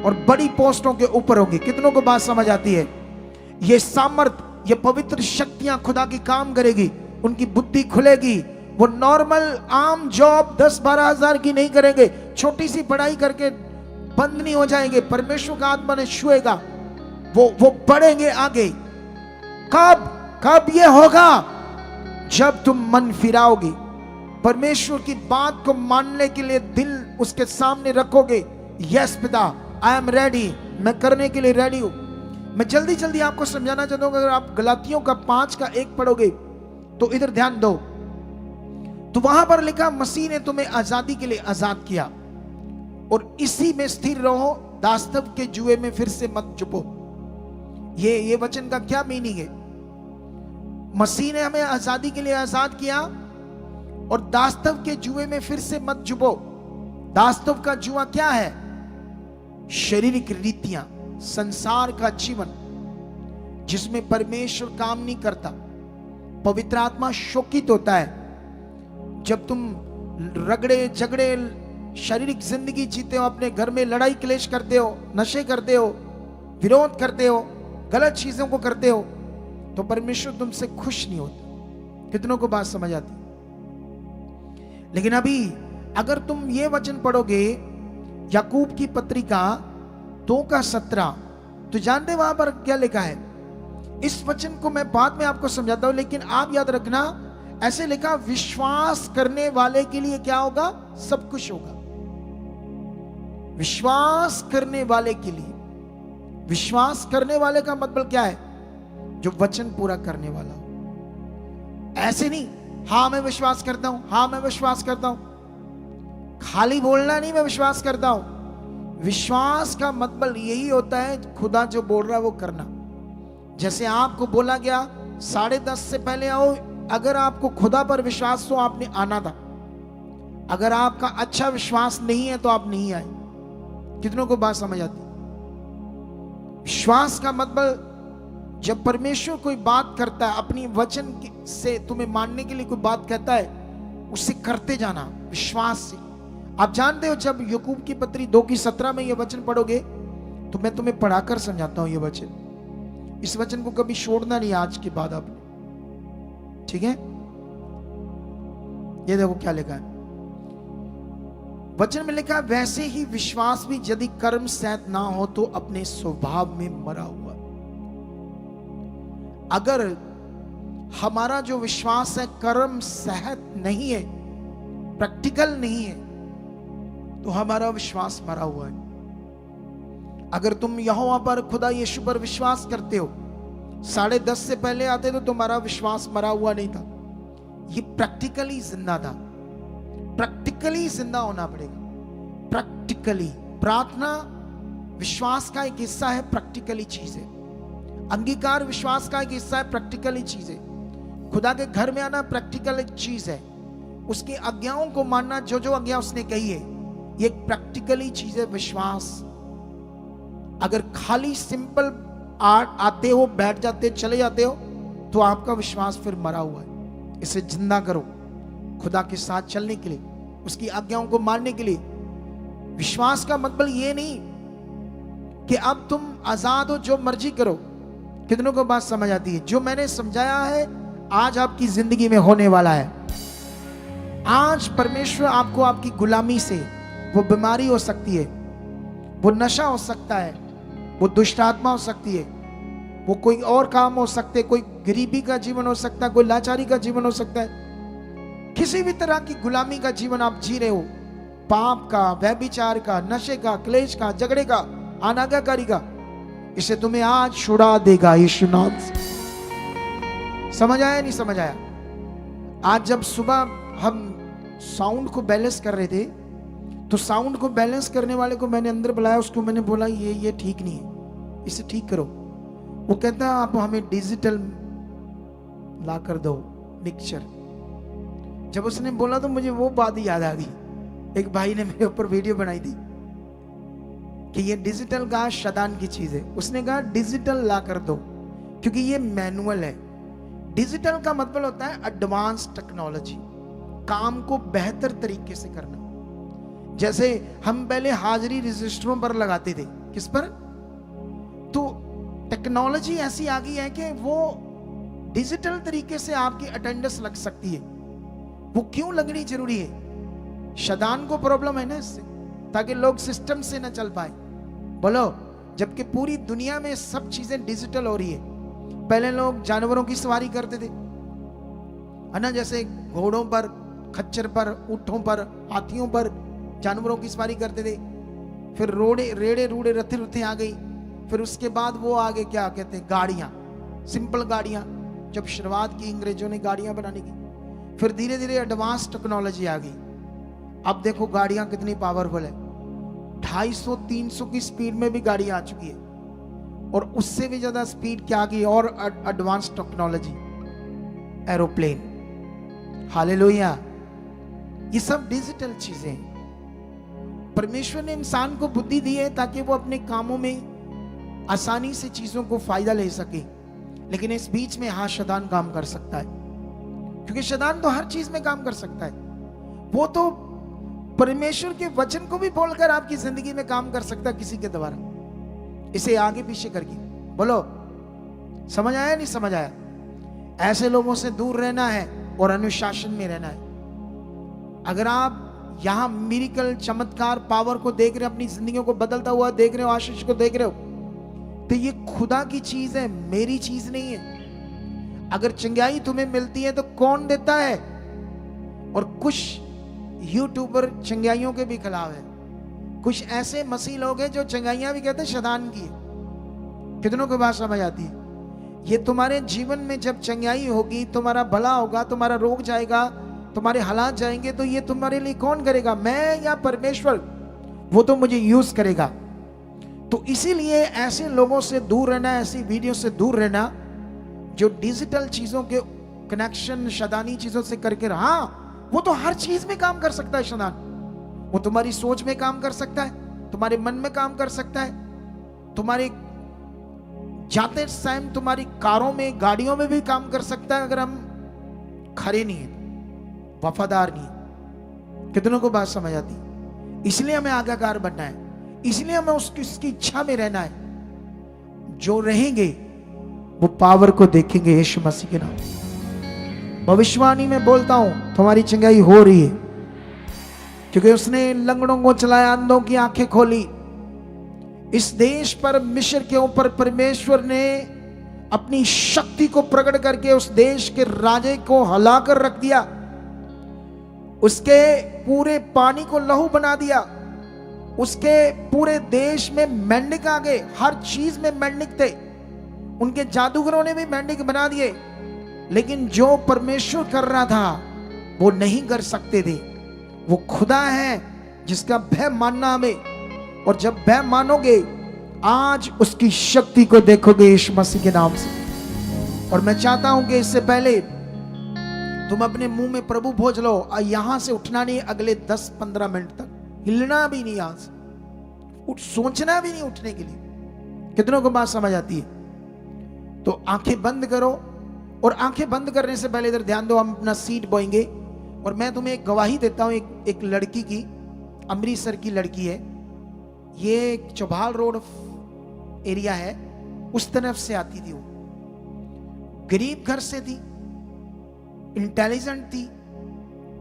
और बड़ी पोस्टों के ऊपर होंगे। कितनों को बात समझ आती है? ये सामर्थ, ये पवित्र शक्तियां खुदा की काम करेगी, उनकी बुद्धि खुलेगी। वो नॉर्मल आम जॉब 10-12 हजार की नहीं करेंगे, छोटी सी पढ़ाई करके बंद नहीं हो जाएंगे। परमेश्वर का आत्मा ने छुएगा, वो बढ़ेंगे आगे। कब ये होगा? जब तुम मन फिराओगे, परमेश्वर की बात को मानने के लिए दिल उसके सामने रखोगे। यस पिता, आई एम रेडी, मैं करने के लिए रेडी हूं। मैं जल्दी जल्दी आपको समझाना चाहता हूं। अगर आप गलातियों का 5:1 पढ़ोगे तो इधर ध्यान दो, तो वहां पर लिखा, मसीह ने तुम्हें आजादी के लिए आजाद किया और इसी में स्थिर रहो, दास्तव के जुए में फिर से मत चुपो। ये वचन का क्या मीनिंग है? मसीह ने हमें आजादी के लिए आजाद किया और दास्तव के जुए में फिर से मत चुपो। दास्तव का जुआ क्या है? शारीरिक रीतियां, संसार का जीवन जिसमें परमेश्वर काम नहीं करता। पवित्र आत्मा शोकित होता है जब तुम रगड़े झगड़े शारीरिक जिंदगी जीते हो, अपने घर में लड़ाई क्लेश करते हो, नशे करते हो, विरोध करते हो, गलत चीजों को करते हो, तो परमेश्वर तुमसे खुश नहीं होता। कितनों को बात समझ आती? लेकिन अभी अगर तुम ये वचन पढ़ोगे याकूब की पत्रिका 2:17, तो जानते वहां पर क्या लिखा है? इस वचन को मैं बाद में आपको समझाता हूं, लेकिन आप याद रखना, ऐसे लिखा, विश्वास करने वाले के लिए क्या होगा? सब कुछ होगा। विश्वास करने वाले के लिए, विश्वास करने वाले का मतलब क्या है? जो वचन पूरा करने वाला हो। ऐसे नहीं, हां मैं विश्वास करता हूं, हां मैं विश्वास करता हूं, खाली बोलना नहीं मैं विश्वास करता हूं। विश्वास का मतलब यही होता है खुदा जो बोल रहा है वो करना। जैसे आपको बोला गया 10:30 से पहले आओ, अगर आपको खुदा पर विश्वास तो आपने आना था। अगर आपका अच्छा विश्वास नहीं है तो आप नहीं आए। कितनों को बात समझ आती? विश्वास का मतलब जब परमेश्वर कोई बात करता है, अपनी वचन से तुम्हें मानने के लिए कोई बात कहता है, उसे करते जाना विश्वास से। आप जानते हो, जब याकूब की पत्री 2:17 में ये वचन पढ़ोगे तो मैं तुम्हें पढ़ाकर समझाता हूं ये वचन। इस वचन को कभी छोड़ना नहीं आज के बाद आपने, ठीक है? ये देखो क्या लिखा है वचन में। लिखा है, वैसे ही विश्वास भी यदि कर्म सहित ना हो तो अपने स्वभाव में मरा हुआ। अगर हमारा जो विश्वास है कर्म सहित नहीं है, प्रैक्टिकल नहीं है, तो हमारा विश्वास मरा हुआ है। अगर तुम यहोवा पर, खुदा यीशु पर विश्वास करते हो, 10:30 से पहले आते तो तुम्हारा विश्वास मरा हुआ नहीं था। ये प्रैक्टिकली जिंदा था। प्रैक्टिकली जिंदा होना पड़ेगा। प्रैक्टिकली प्रार्थना विश्वास का एक हिस्सा है, प्रैक्टिकली चीज है। अंगीकार विश्वास का एक हिस्सा है, प्रैक्टिकल ही चीज है। खुदा के घर में आना प्रैक्टिकल एक चीज है। उसकी आज्ञाओं को मानना, जो जो आज्ञा उसने कही है, ये एक प्रैक्टिकली चीज है, विश्वास। अगर खाली सिंपल आते हो, बैठ जाते, चले जाते हो, तो आपका विश्वास फिर मरा हुआ है। इसे जिंदा करो, खुदा के साथ चलने के लिए, उसकी आज्ञाओं को मानने के लिए। विश्वास का मतलब ये नहीं कि अब तुम आजाद हो, जो मर्जी करो। कितनों को बात समझ आती है? जो मैंने समझाया है आज आपकी जिंदगी में होने वाला है। आज परमेश्वर आपको आपकी गुलामी से, वो बीमारी हो सकती है, वो नशा हो सकता है, वो दुष्ट आत्मा हो सकती है, वो कोई और काम हो सकते हैं, कोई गरीबी का जीवन हो सकता है, कोई लाचारी का जीवन हो सकता है। किसी भी तरह की गुलामी का जीवन आप जी रहे हो, पाप का, व्यभिचार का, नशे का, क्लेश का, झगड़े का, अनाज्ञाकारी का, इसे तुम्हें आज छुड़ा देगा यीशु नाम से। समझ आया नहीं समझ आया? आज जब सुबह हम साउंड को बैलेंस कर रहे थे, तो साउंड को बैलेंस करने वाले को मैंने अंदर बुलाया, उसको मैंने बोला ये ठीक नहीं है, इसे ठीक करो। वो कहता है आप हमें डिजिटल ला कर दो, मिक्सचर। जब उसने बोला तो मुझे वो बात याद आ गई। एक भाई ने मेरे ऊपर वीडियो बनाई थी कि ये डिजिटल का शैतान की चीज है। उसने कहा डिजिटल ला कर दो, क्योंकि ये मैनुअल है। डिजिटल का मतलब होता है एडवांस टेक्नोलॉजी, काम को बेहतर तरीके से करना। जैसे हम पहले हाजिरी रजिस्टरों पर लगाते थे, किस पर? तो टेक्नोलॉजी ऐसी आ गई है कि वो डिजिटल तरीके से आपकी अटेंडेंस लग सकती है। वो क्यों लगनी जरूरी है? शैतान को प्रॉब्लम है ना इससे, ताकि लोग सिस्टम से ना चल पाए। बोलो, जबकि पूरी दुनिया में सब चीजें डिजिटल हो रही है। पहले लोग जानवरों की सवारी करते थे, है ना, जैसे घोड़ों पर, खच्चर पर, ऊंटों पर, हाथियों पर जानवरों की सवारी करते थे। फिर रेड़े रूड़े रथे रुथे आ गई। फिर उसके बाद वो आगे क्या कहते हैं, गाड़ियां, सिंपल गाड़ियां। जब शुरुआत की अंग्रेजों ने गाड़ियां बनाने की, फिर धीरे धीरे एडवांस टेक्नोलॉजी आ गई। अब देखो गाड़ियां कितनी पावरफुल है, 250-300 की स्पीड में भी गाड़ियां आ चुकी है। और उससे भी ज्यादा स्पीड क्या आ गई, और एडवांस टेक्नोलॉजी, एरोप्लेन। हालेलुया। ये सब डिजिटल चीजें हैं। परमेश्वर ने इंसान को बुद्धि दी है ताकि वो अपने कामों में आसानी से चीजों को फायदा ले सके। लेकिन इस बीच में हाँ, शैतान काम कर सकता है, क्योंकि शैतान तो हर चीज में काम कर सकता है। वो तो परमेश्वर के वचन को भी बोलकर आपकी जिंदगी में काम कर सकता है किसी के द्वारा, इसे आगे पीछे करके। बोलो, समझ आया नहीं समझ आया? ऐसे लोगों से दूर रहना है और अनुशासन में रहना है। अगर आप यहां मिरेकल, चमत्कार, पावर को देख रहे हो, अपनी जिंदगियों को बदलता हुआ देख रहे हो, आशीष को देख रहे हो, तो ये खुदा की चीज है, मेरी चीज नहीं है। अगर चंगाई तुम्हें मिलती है तो कौन देता है? और कुछ यूट्यूबर चंगाइयों के भी खिलाफ है। कुछ ऐसे मसीह लोग हैं जो चंगाइयां भी कहते हैं शैतान की है। कितनों को बात समझ आती है? ये तुम्हारे जीवन में जब चंगाई होगी, तुम्हारा भला होगा, तुम्हारा रोग जाएगा, तुम्हारे हालात जाएंगे, तो ये तुम्हारे लिए कौन करेगा? मैं या परमेश्वर? वो तो मुझे यूज करेगा। तो इसीलिए ऐसे लोगों से दूर रहना, ऐसी वीडियो से दूर रहना जो डिजिटल चीजों के कनेक्शन शैतानी चीजों से करके। हाँ, वो तो हर चीज में काम कर सकता है शैतान। वो तुम्हारी सोच में काम कर सकता है, तुम्हारे मन में काम कर सकता है, तुम्हारे जाते टाइम तुम्हारी कारों में, गाड़ियों में भी काम कर सकता है, अगर हम खरे नहीं है, वफादार नहीं है। कितनों को बात समझ आती? इसलिए हमें आज्ञाकार बनना है, इसलिए हमें उसकी इच्छा में रहना है। जो रहेंगे वो पावर को देखेंगे यीशु मसीह के नाम। भविष्यवाणी में बोलता हूं, तुम्हारी चंगाई हो रही है, क्योंकि उसने लंगड़ों को चलाया, अंधों की आंखें खोली। इस देश पर, मिस्र के ऊपर परमेश्वर ने अपनी शक्ति को प्रकट करके उस देश के राजे को हिलाकर रख दिया। उसके पूरे पानी को लहू बना दिया। उसके पूरे देश में मेंढक आ गए, हर चीज में मेंढक थे। उनके जादूगरों ने भी मेंढक बना दिए। लेकिन जो परमेश्वर कर रहा था वो नहीं कर सकते थे। वो खुदा है जिसका भय मानना हमें, और जब भय मानोगे आज उसकी शक्ति को देखोगे यीशु मसीह के नाम से। और मैं चाहता हूं कि इससे पहले तुम अपने मुंह में प्रभु भोज लो, और यहां से उठना नहीं अगले 10-15 मिनट तक, हिलना भी नहीं, यहां से सोचना भी नहीं उठने के लिए। कितनों को बात समझ आती है? तो आंखें बंद करो, और आंखें बंद करने से पहले इधर ध्यान दो, हम अपना सीट बोएंगे। और मैं तुम्हें एक गवाही देता हूं एक लड़की की, अमृतसर की लड़की है, ये चौभाल रोड एरिया है, उस तरफ से आती थी। वो गरीब घर से थी, इंटेलिजेंट थी,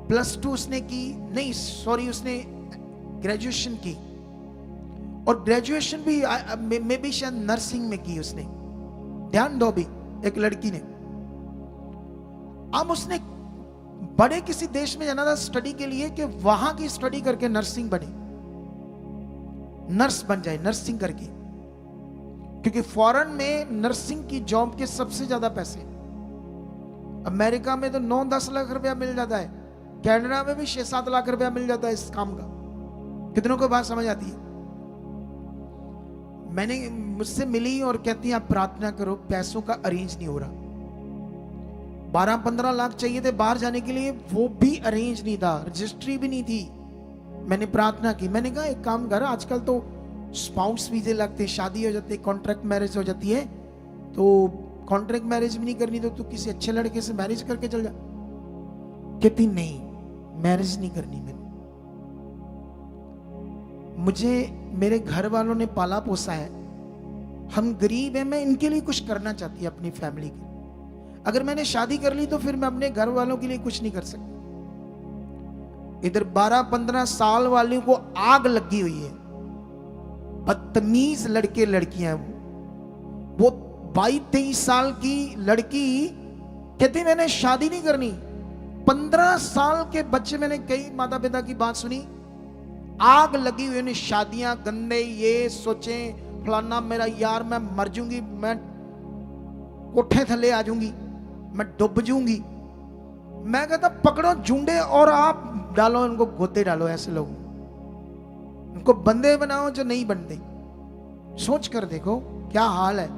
+2 उसने की, नहीं सॉरी उसने ग्रेजुएशन की, और ग्रेजुएशन भी मे भी शायद नर्सिंग में की उसने। ध्यान दो, भी एक लड़की ने, अब उसने बड़े किसी देश में जाना था स्टडी के लिए, कि वहां की स्टडी करके नर्सिंग बने, नर्स बन जाए नर्सिंग करके, क्योंकि फॉरेन में नर्सिंग की जॉब के सबसे ज्यादा पैसे। अमेरिका में तो 9-10 लाख रुपया मिल जाता है, कनाडा में भी 6-7 लाख रुपया मिल जाता है इस काम का। कितनों को बात समझ आती है? मैंने मुझसे मिली और कहती है आप प्रार्थना करो, पैसों का अरेंज नहीं हो रहा। 12-15 लाख चाहिए थे बाहर जाने के लिए, वो भी अरेंज नहीं था, रजिस्ट्री भी नहीं थी। मैंने प्रार्थना की, मैंने कहा एक काम कर, आजकल तो स्पाउस वीजे लगते, शादी हो जाती है, कॉन्ट्रैक्ट मैरिज हो जाती है, तो कॉन्ट्रैक्ट मैरिज भी नहीं करनी तो तू किसी अच्छे लड़के से मैरिज करके चल जा। कहती नहीं, मैरिज नहीं करनी मैंने, मुझे मेरे घर वालों ने पाला पोसा है, हम गरीब हैं, मैं इनके लिए कुछ करना चाहती हूँ अपनी फैमिली के। अगर मैंने शादी कर ली तो फिर मैं अपने घर वालों के लिए कुछ नहीं कर सकती। इधर 12-15 साल वालों को आग लगी हुई है, बदतमीज लड़के लड़कियां हैं। वो 22-23 साल की लड़की कहती मैंने शादी नहीं करनी। 15 साल के बच्चे, मैंने कई माता पिता की बात सुनी, आग लगी हुई उन्हें, शादियां गंदे, ये सोचे फलाना मेरा यार, मैं मर जूंगी, मैं कोठे थले आ जाऊंगी, मैं डूब जूंगी। मैं कहता पकड़ो झुंडे और आप डालो, इनको गोते डालो, ऐसे लोग इनको बंदे बनाओ जो नहीं बनते। सोच कर देखो क्या हाल है,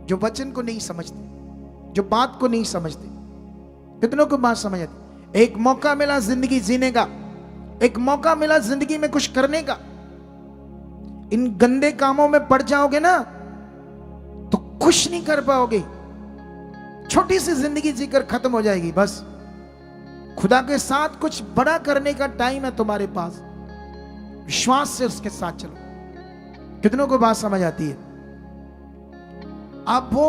जो वचन को नहीं समझते, जो बात को नहीं समझते। कितनों को बात समझ आती? एक मौका मिला जिंदगी जीने का, एक मौका मिला जिंदगी में कुछ करने का, इन गंदे कामों में पड़ जाओगे ना तो कुछ नहीं कर पाओगे। छोटी सी जिंदगी जीकर खत्म हो जाएगी। बस खुदा के साथ कुछ बड़ा करने का टाइम है तुम्हारे पास, विश्वास से उसके साथ चलो। कितनों को बात समझ आती है? अब वो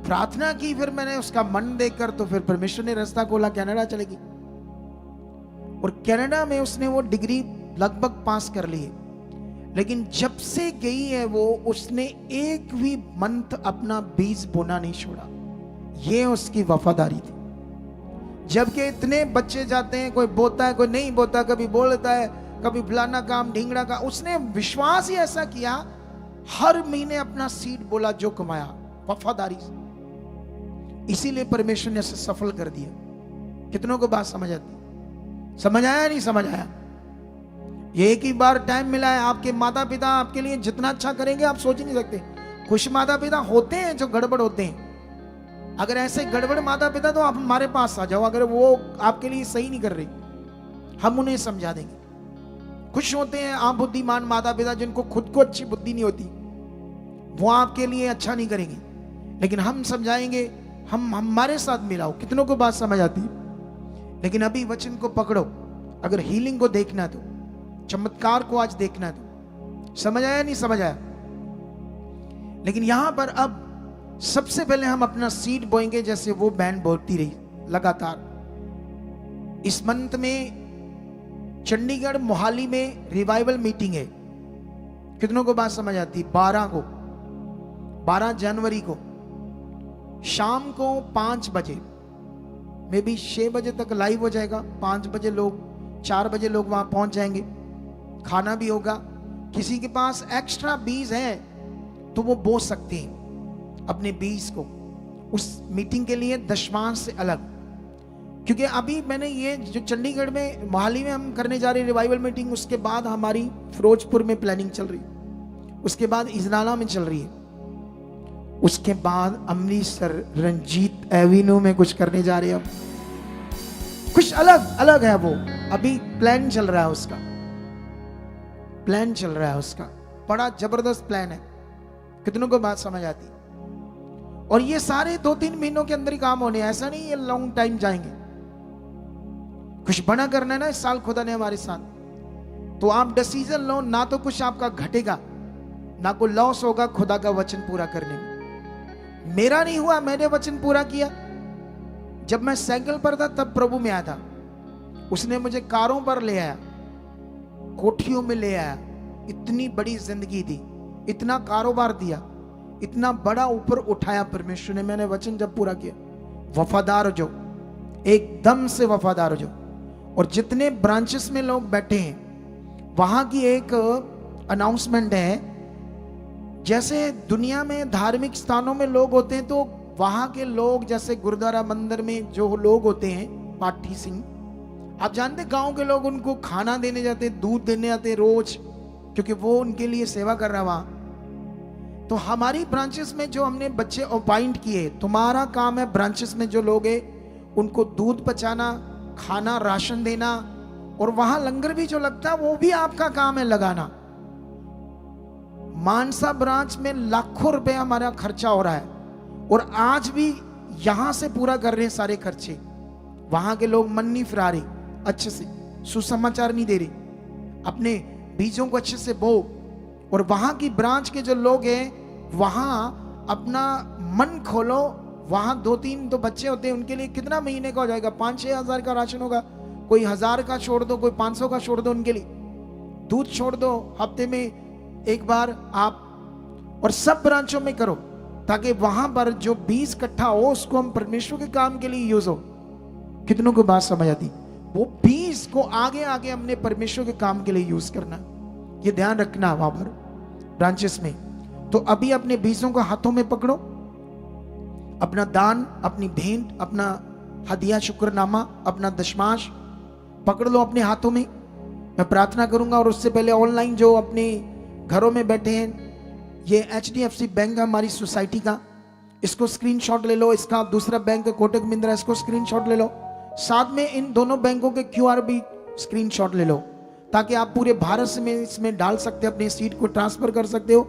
प्रार्थना की, फिर मैंने उसका मन देखकर तो फिर परमेश्वर ने रास्ता खोला, कनाडा चलेगी। और कनाडा में उसने वो डिग्री लगभग पास कर ली है, लेकिन जब से गई है वो, उसने एक भी मंथ अपना बीज बोना नहीं छोड़ा। ये उसकी वफादारी थी। जबकि इतने बच्चे जाते हैं, कोई बोता है कोई नहीं बोता, कभी बोलता है, कभी फलाना काम ढींगड़ा का, उसने विश्वास ही ऐसा किया, हर महीने अपना सीड बोला जो कमाया वफादारी से। इसीलिए परमेश्वर ने उसे सफल कर दिया। कितनों को बात समझ आती? समझ आया नहीं समझ आया? ये एक ही बार टाइम मिला है। आपके माता पिता आपके लिए जितना अच्छा करेंगे आप सोच ही नहीं सकते। खुश माता पिता होते हैं जो गड़बड़ होते हैं। अगर ऐसे गड़बड़ माता पिता तो आप हमारे पास आ जाओ, अगर वो आपके लिए सही नहीं कर रही हम उन्हें समझा देंगे। खुश होते हैं आप बुद्धिमान माता पिता जिनको खुद को अच्छी बुद्धि नहीं होती, वो आपके लिए अच्छा नहीं करेंगे, लेकिन हम समझाएंगे, हम हमारे साथ मिलाओ। कितनों को बात समझ आती है? लेकिन अभी वचन को पकड़ो। अगर हीलिंग को देखना है तो, चमत्कार को आज देखना है तो, समझ आया नहीं समझ आया? लेकिन यहां पर अब सबसे पहले हम अपना सीड बोएंगे, जैसे वो बैंड बोलती रही लगातार। इस मंथ में चंडीगढ़ मोहाली में रिवाइवल मीटिंग है। कितनों को बात समझ आती? 12 जनवरी को शाम को 5 बजे, मे बी 6 बजे तक लाइव हो जाएगा। 5 बजे लोग, 4 बजे लोग वहां पहुंच जाएंगे। खाना भी होगा। किसी के पास एक्स्ट्रा बीज है तो वो बो सकते हैं अपने बीज को उस मीटिंग के लिए दशमांश से अलग। क्योंकि अभी मैंने ये जो चंडीगढ़ में मोहाली में हम करने जा रहे रिवाइवल मीटिंग, उसके बाद हमारी फिरोजपुर में प्लानिंग चल रही। उसके बाद इजराला में चल रही है, उसके बाद अमृतसर रंजीत एवेन्यू में कुछ करने जा रहे हैं। अब कुछ अलग अलग है वो, अभी प्लान चल रहा है उसका, प्लान चल रहा है उसका, बड़ा जबरदस्त प्लान है। कितनों को बात समझ आती? और ये सारे 2-3 महीनों के अंदर ही काम होने, ऐसा नहीं ये लॉन्ग टाइम जाएंगे। कुछ बड़ा करना है ना इस साल खुदा ने हमारे साथ, तो आप डिसीजन लो, ना तो कुछ आपका घटेगा ना कोई लॉस होगा खुदा का वचन पूरा करने में। मेरा नहीं हुआ, मैंने वचन पूरा किया। जब मैं साइकिल पर था तब प्रभु में आया था, उसने मुझे कारों पर ले आया, कोठियों में ले आया, इतनी बड़ी जिंदगी दी, इतना कारोबार दिया, इतना बड़ा ऊपर उठाया परमेश्वर ने। मैंने वचन जब पूरा किया, वफादार हो जाओ, एकदम से वफादार हो जाओ। और जितने ब्रांचेस में लोग बैठे हैं वहां की एक अनाउंसमेंट है, जैसे दुनिया में धार्मिक स्थानों में लोग होते हैं तो वहां के लोग जैसे गुरुद्वारा मंदिर में जो लोग होते हैं पाठी सिंह, आप जानते गांव के लोग उनको खाना देने जाते, दूध देने आते रोज, क्योंकि वो उनके लिए सेवा कर रहा वहां। तो हमारी ब्रांचेस में जो हमने बच्चे अपॉइंट किए, तुम्हारा काम है ब्रांचेस में जो लोग हैं उनको दूध पचाना, खाना राशन देना, और वहां लंगर भी जो लगता है वो भी आपका काम है लगाना। मानसा ब्रांच में लाखों रुपए हमारा खर्चा हो रहा है, और आज भी यहां से पूरा कर रहे हैं सारे खर्चे। वहां के लोग मन नहीं फिरा रहे, अच्छे से सुसमाचार नहीं दे रहे, अपने बीजों को अच्छे से बो। और वहां की ब्रांच के जो लोग हैं वहां अपना मन खोलो, वहां 2-3 तो बच्चे होते हैं, उनके लिए कितना महीने का हो जाएगा, 5-6 हजार का राशन होगा, कोई 1000 का छोड़ दो, कोई 500 का छोड़ दो, उनके लिए दूध छोड़ दो हफ्ते में एक बार आप। और सब ब्रांचों में करो ताकि वहां पर जो बीज इकट्ठा हो उसको हम परमेश्वर के काम के लिए यूज हो। कितनों को बात समझ आती? वो बीज को आगे आगे हमने परमेश्वर के काम के लिए यूज करना, ये ध्यान रखना वहां पर ब्रांचेस में। तो अभी अपने बीजों को हाथों में पकड़ो, अपना दान, अपनी भेंट, अपना हदिया, शुक्रनामा, अपना दशमांश पकड़ लो अपने हाथों में। मैं प्रार्थना करूंगा, और उससे पहले ऑनलाइन जो अपने घरों में बैठे हैं, ये HDFC बैंक है हमारी सोसाइटी का, इसको स्क्रीनशॉट ले लो। इसका दूसरा बैंक है कोटक महिंद्रा, इसको स्क्रीनशॉट ले लो। साथ में इन दोनों बैंकों के QR भी स्क्रीनशॉट ले लो, ताकि आप पूरे भारत में इसमें डाल सकते, अपने सीट को ट्रांसफर कर सकते हो।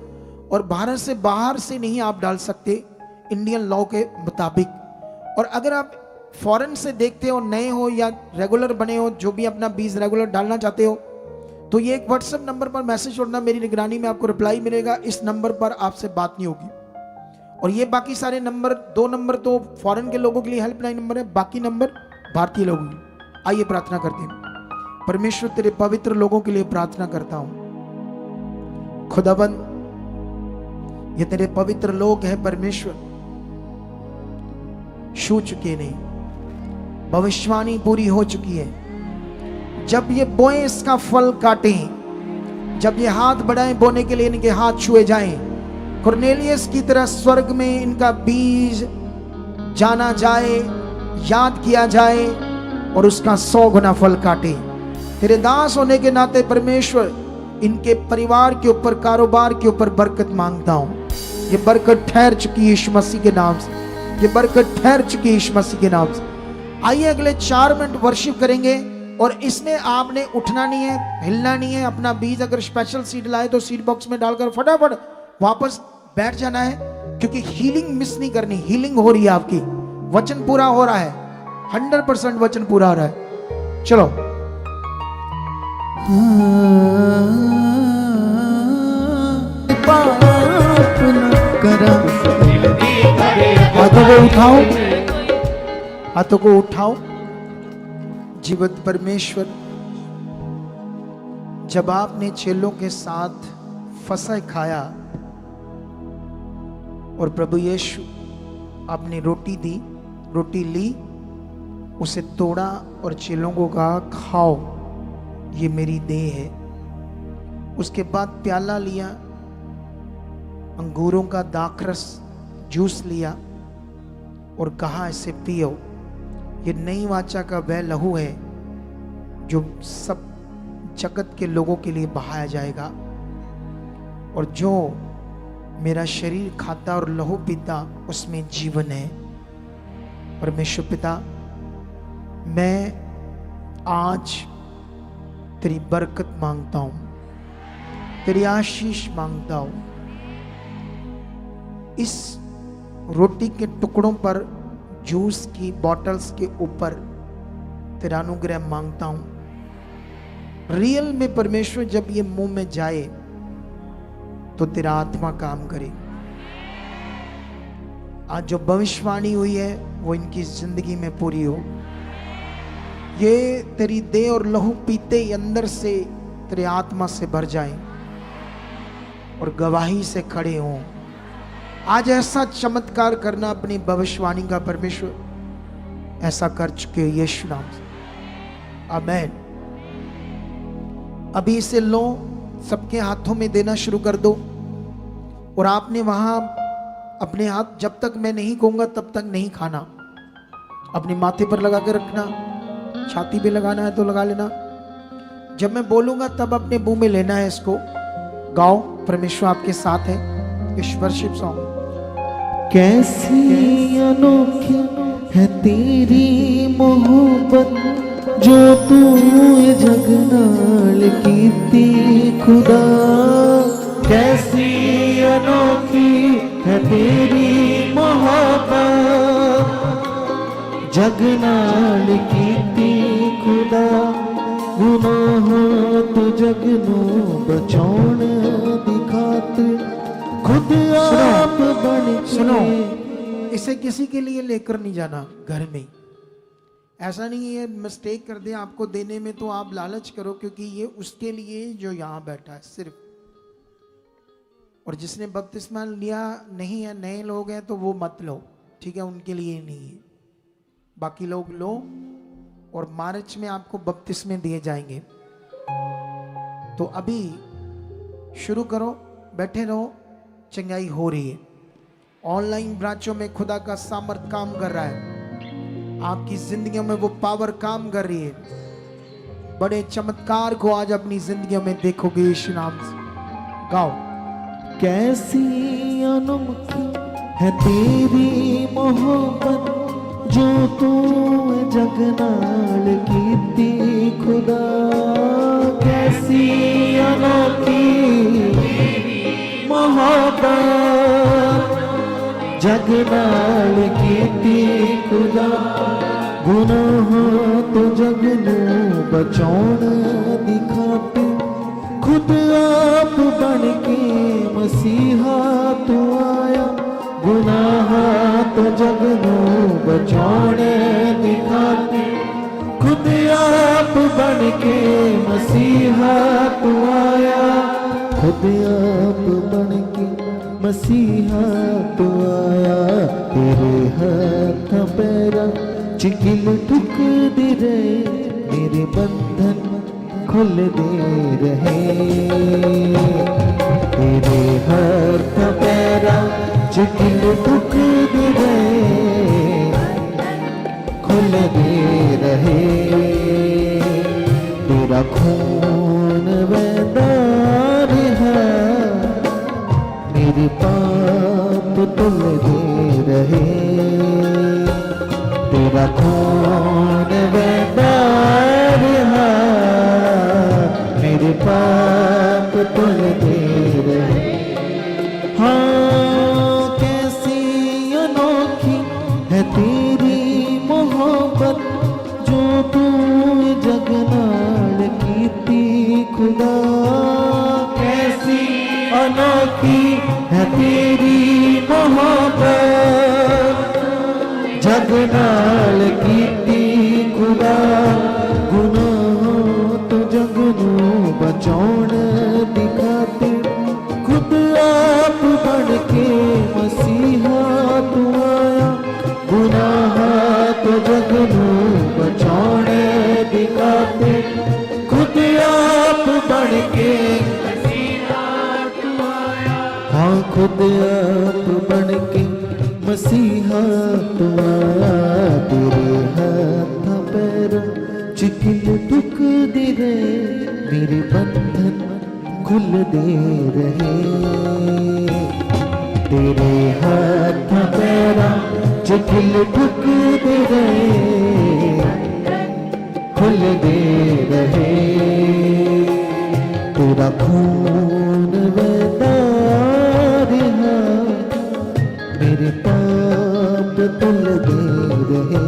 और भारत से बाहर से नहीं आप डाल सकते इंडियन लॉ के मुताबिक। और अगर आप फॉरेन से देखते हो, नए हो या रेगुलर बने हो, जो भी अपना बीज रेगुलर डालना चाहते हो, तो ये एक व्हाट्सएप नंबर पर मैसेज छोड़ना, मेरी निगरानी में आपको रिप्लाई मिलेगा। इस नंबर पर आपसे बात नहीं होगी। और ये बाकी सारे नंबर, 2 नंबर तो फॉरेन के लोगों के लिए हेल्पलाइन नंबर है, बाकी नंबर भारतीय लोगों के लिए। आइए प्रार्थना करते हैं। परमेश्वर तेरे पवित्र लोगों के लिए प्रार्थना करता हूं। खुदाबंद, ये तेरे पवित्र लोग हैं परमेश्वर, छू चुके नहीं, भविष्यवाणी पूरी हो चुकी है। जब ये बोए इसका फल काटें, जब ये हाथ बढ़ाएं बोने के लिए, इनके हाथ छुए जाएं, कुरनेलियस की तरह स्वर्ग में इनका बीज जाना जाए, याद किया जाए, और उसका 100 गुना फल काटे। तेरे दास होने के नाते परमेश्वर, इनके परिवार के ऊपर, कारोबार के ऊपर बरकत मांगता हूं। ये बरकत ठहर चुकी है यीशु मसीह के नाम से, ये बरकत ठहर चुकी है यीशु मसीह के नाम से। आइए अगले 4 मिनट वर्शिप करेंगे, और इसमें आपने उठना नहीं है, हिलना नहीं है। अपना बीज अगर स्पेशल सीड लाए तो सीड बॉक्स में डालकर फटाफट वापस बैठ जाना है, क्योंकि हीलिंग मिस नहीं करनी। हीलिंग हो रही है आपकी, वचन पूरा हो रहा है, 100% वचन पूरा हो रहा है। चलो, हाथों को उठाओ, हाथों को उठाओ। जीवित परमेश्वर, जब आपने चेलों के साथ फसह खाया और प्रभु यीशु आपने रोटी दी, रोटी ली, उसे तोड़ा और चेलों को कहा खाओ, ये मेरी देह है। उसके बाद प्याला लिया, अंगूरों का दाखरस जूस लिया और कहा इसे पियो, ये नई वाचा का वह लहू है जो सब जगत के लोगों के लिए बहाया जाएगा। और जो मेरा शरीर खाता और लहू पीता उसमें जीवन है। परमेश्वर पिता, मैं आज तेरी बरकत मांगता हूं, तेरी आशीष मांगता हूं। इस रोटी के टुकड़ों पर, जूस की बॉटल्स के ऊपर तेरा अनुग्रह मांगता हूं। रियल में परमेश्वर जब ये मुंह में जाए तो तेरा आत्मा काम करे। आज जो भविष्यवाणी हुई है वो इनकी जिंदगी में पूरी हो। ये तेरी देह और लहू पीते ही अंदर से तेरे आत्मा से भर जाएं और गवाही से खड़े हों। आज ऐसा चमत्कार करना अपनी भविष्यवाणी का परमेश्वर, ऐसा कर चुके यीशु नाम से, आमेन। अभी इसे लो, सबके हाथों में देना शुरू कर दो। और आपने वहां अपने हाथ, जब तक मैं नहीं कहूंगा तब तक नहीं खाना। अपने माथे पर लगा के रखना, छाती पे लगाना है तो लगा लेना। जब मैं बोलूंगा तब अपने मुंह में लेना है इसको। गाओ, परमेश्वर आपके साथ है। इस वर्शिप सॉन्ग। कैसी अनोखी है तेरी मोहब्बत, जो तू जग नाल कीती खुदा। कैसी अनोखी है तेरी मोहब्बत, जग नाल कीती खुदा। गुनाहों तो जग नूं बचाउण दी खातिर खुद आप बन के। सुनो, इसे किसी के लिए लेकर नहीं जाना घर में। ऐसा नहीं है मिस्टेक कर दे आपको देने में तो आप लालच करो, क्योंकि ये उसके लिए जो यहाँ बैठा है सिर्फ। और जिसने बपतिस्मा लिया नहीं है, नए लोग हैं तो वो मत लो, ठीक है, उनके लिए नहीं है। बाकी लोग लो, और मार्च में आपको बपतिस्मे दिए जाएंगे। तो अभी शुरू करो, बैठे रहो, चंगाई हो रही है। ऑनलाइन ब्रांचों में खुदा का सामर्थ काम कर रहा है। आपकी जिंदगियों में वो पावर काम कर रही है। बड़े चमत्कार को आज अपनी जिंदगियों में देखोगे यीशु नाम से। गाओ। कैसी अनोखी है तेरी मोहब्बत, जो तू जग नाल कीती खुदा। कैसी अनोखी मोहब्बत, जग नाल कीती खुदा। गुनाहों तो जग नूं बचाउण दी खातिर खुद आप बन के मसीहा तू आया। गुनाहों तो जग नूं बचाउण दी खातिर खुद आप बन के मसीहा तू आया। खुद आप बन के मसीहा तू आया। तेरे हाथ पैरा चिकिल ठुक दे रहे, मेरे बंधन खुल दे रहे। तेरे हाथ पैरा चिकिल ठुक दे रहे, खुल दे रहे। तेरा खून बहता रहा, मेरे पाप तुल दे रहे। तेरा खून बहता रहा, मेरे पाप तुल दे रहे। हाँ, कैसी अनोखी है तेरी मोहब्बत, जो तू जग नाल कीती खुदा। कैसी अनोखी है तेरी मोहब्बत, जग नाल कीती खुदा। गुनाहों तो जग नूं बचाउण दी खातिर खुद आप बन के मसीहा तू आया। गुनाहों तो जग नूं बचाउण दी खातिर खुद आप बन के मसीहा तू आया। हाँ, खुद आप बन के मसीहा तू आया। तेरे हाथ पैरों चिकिल ठुक दे रहे, मेरे बंधन खुलते रहे, तेरे हाथ पैरा जो खिल ठुकते रहे, खुलते रहे। तेरा खून बहता रहा, मेरे पाप धुलते रहे,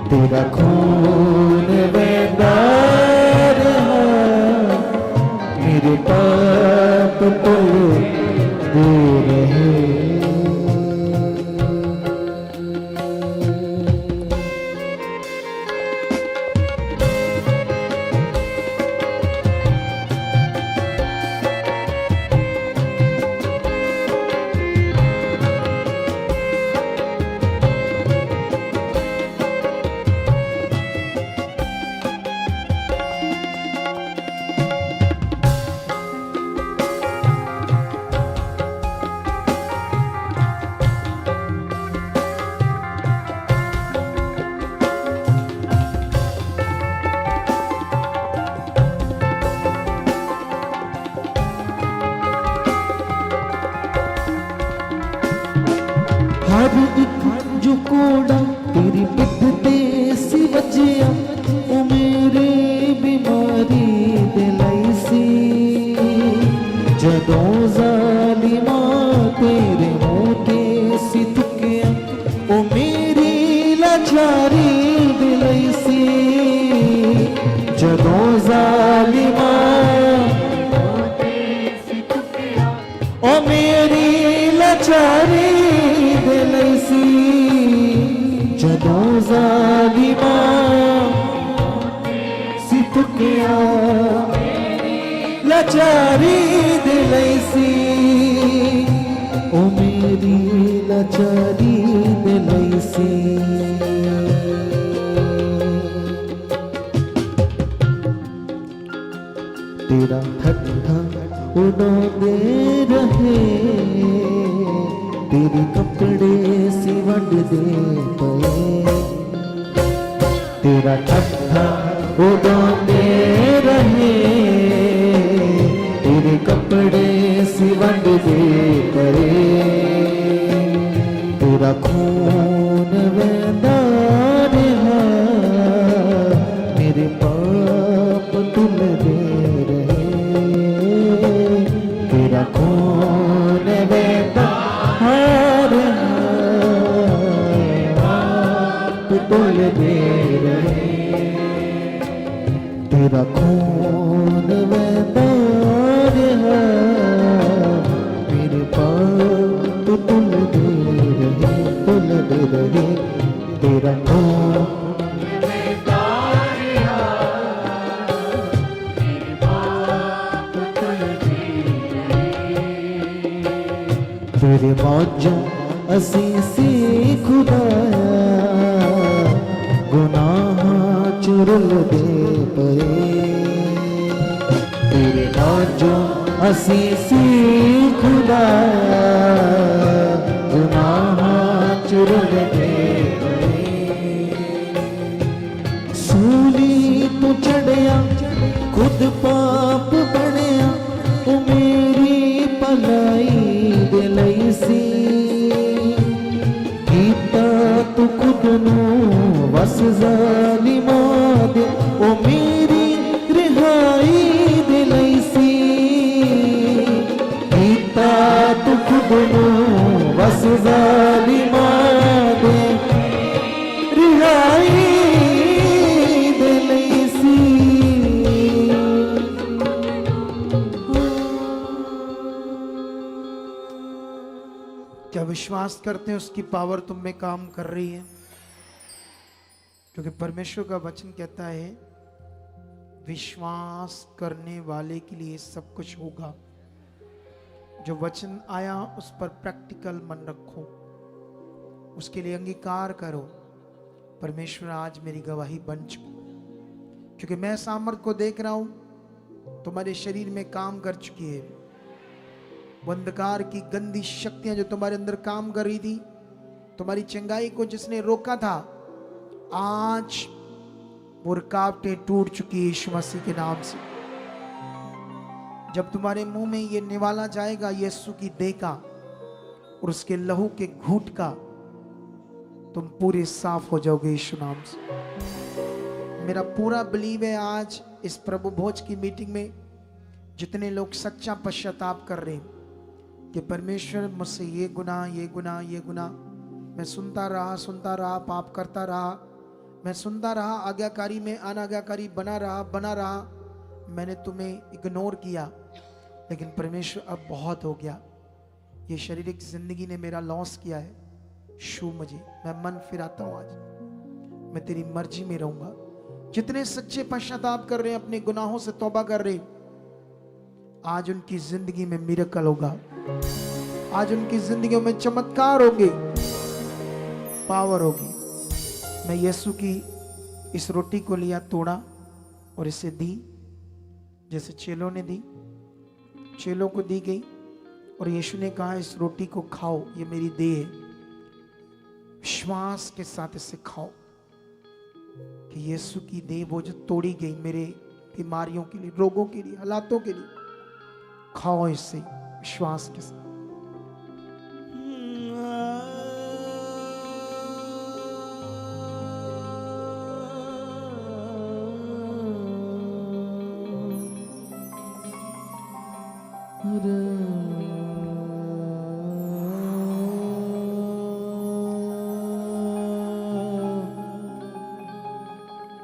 तेरा खून बहता रहा, मेरे पाप धुलते रहे। हर एक जो कोड़ा तेरी पिठ ते सी वजिया, ओ मेरे बीमारी दिलाई सी। जदों जालिमा तेरे मुंह ते सी थुकिया, ओ मेरी लाचारी दिलाई सी। जदों जालिमा ओ मेरी लाचारी दिलैसी, जदों ज़ालिमा सितकिया लाचारी दिलैसी, ओ मेरी लाचारी दिलैसी। तेरा ठट्ठा उड़ाते रहे, तेरे कपड़े सिवड़ दे पे, तेरा ठट्ठा उड़ाते रहे, तेरे कपड़े सिवड़ दे पे, तेरा खून बहता रहा, मेरे पाप धुलते रहे, तेरा खून बहता रहा, पाप धुलते रहे, तेरा खून बहता रहा, मेरे पाप धुलते रहे, तेरा खून तेरे मौजों असीसी खुदाया, गुनाह चुरल दे पे, तेरे मौजों असीसी खुदाया, गुनाह चुरल दे पे। सूली तो चढ़िया खुद पाप बनया, ओ मेरी भलाई दिलाई सी। कीता तू खुद नूं वस ज़ालिमा दे, ओ मेरी रिहाई दिलाई सी। कीता तू खुद नूं वस ज़ालिमा दे, रिहाई दिलाई सी। क्या विश्वास करते हैं उसकी पावर तुम में काम कर रही है? क्योंकि परमेश्वर का वचन कहता है विश्वास करने वाले के लिए सब कुछ होगा। जो वचन आया उस पर प्रैक्टिकल मन रखो, उसके लिए अंगीकार करो। परमेश्वर आज मेरी गवाही बन चुकी, क्योंकि मैं सामर्थ को देख रहा हूं, तुम्हारे शरीर में काम कर चुकी है। वो अंधकार की गंदी शक्तियां जो तुम्हारे अंदर काम कर रही थी, तुम्हारी चंगाई को जिसने रोका था, आज वो रुकावटें टूट चुकी है यीशु मसीह के नाम से। जब तुम्हारे मुंह में ये निवाला जाएगा यीशु की देह का और उसके लहू के घूंट का, तुम पूरे साफ हो जाओगे यीशु नाम से। मेरा पूरा बिलीव है आज इस प्रभु भोज की मीटिंग में जितने लोग सच्चा पश्चाताप कर रहे हैं कि परमेश्वर मुझसे ये गुनाह मैं सुनता रहा, पाप करता रहा, मैं सुनता रहा, आज्ञाकारी में अनाज्ञाकारी बना रहा, मैंने तुम्हें इग्नोर किया, लेकिन परमेश्वर अब बहुत हो गया, ये शारीरिक जिंदगी ने मेरा लॉस किया है, छू मुझे, मैं मन फिराता हूं, आज मैं तेरी मर्जी में रहूंगा। जितने सच्चे पश्चाताप कर रहे हैं, अपने गुनाहों से तौबा कर रहे हैं, आज उनकी जिंदगी में मिरेकल होगा, आज उनकी जिंदगियों में चमत्कार होंगे, पावर होगी। मैं यीशु की इस रोटी को लिया, तोड़ा और इसे दी, जैसे चेलों ने दी, चेलों को दी गई, और यीशु ने कहा इस रोटी को खाओ, ये मेरी देह है, विश्वास के साथ इसे खाओ कि यीशु की देह वो जो तोड़ी गई मेरे बीमारियों के लिए, रोगों के लिए, हालातों के लिए, खाओ इसे विश्वास के साथ।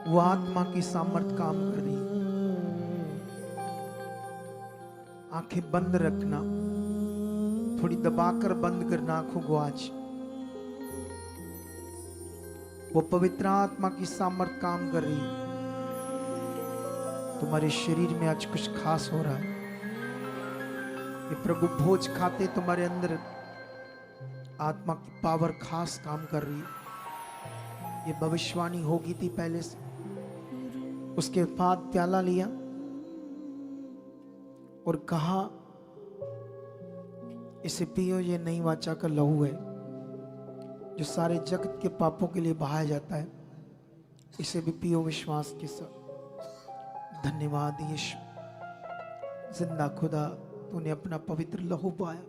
वो आत्मा की सामर्थ काम कर रही है। आंखें बंद रखना, थोड़ी दबाकर बंद करना आंखों को। आज वो पवित्र आत्मा की सामर्थ काम कर रही है। तुम्हारे शरीर में आज कुछ खास हो रहा है। ये प्रभु भोज खाते तुम्हारे अंदर आत्मा की पावर खास काम कर रही है। ये भविष्यवाणी होगी थी पहले से। उसके बाद प्याला लिया और कहा इसे पियो, ये नई वाचा का लहू है जो सारे जगत के पापों के लिए बहाया जाता है, इसे भी पियो विश्वास के साथ। धन्यवाद यीशु, जिंदा खुदा, तूने अपना पवित्र लहू पाया,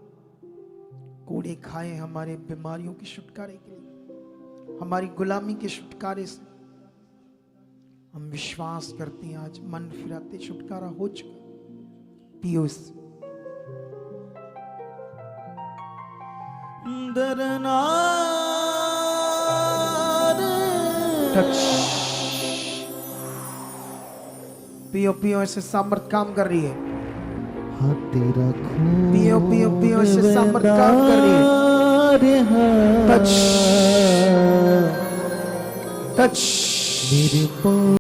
कोड़े खाए हमारे बीमारियों के छुटकारे के लिए, हमारी गुलामी के छुटकारे से। हम विश्वास करते हैं आज मन फिराते छुटकारा हो चुका। पियो इसे। टच। पियो पियो, ऐसे सामर्थ काम कर रही है। हाँ तेरा खून पियो पियो पियो, ऐसे सामर्थ काम कर रही है। Touch touch. मेरे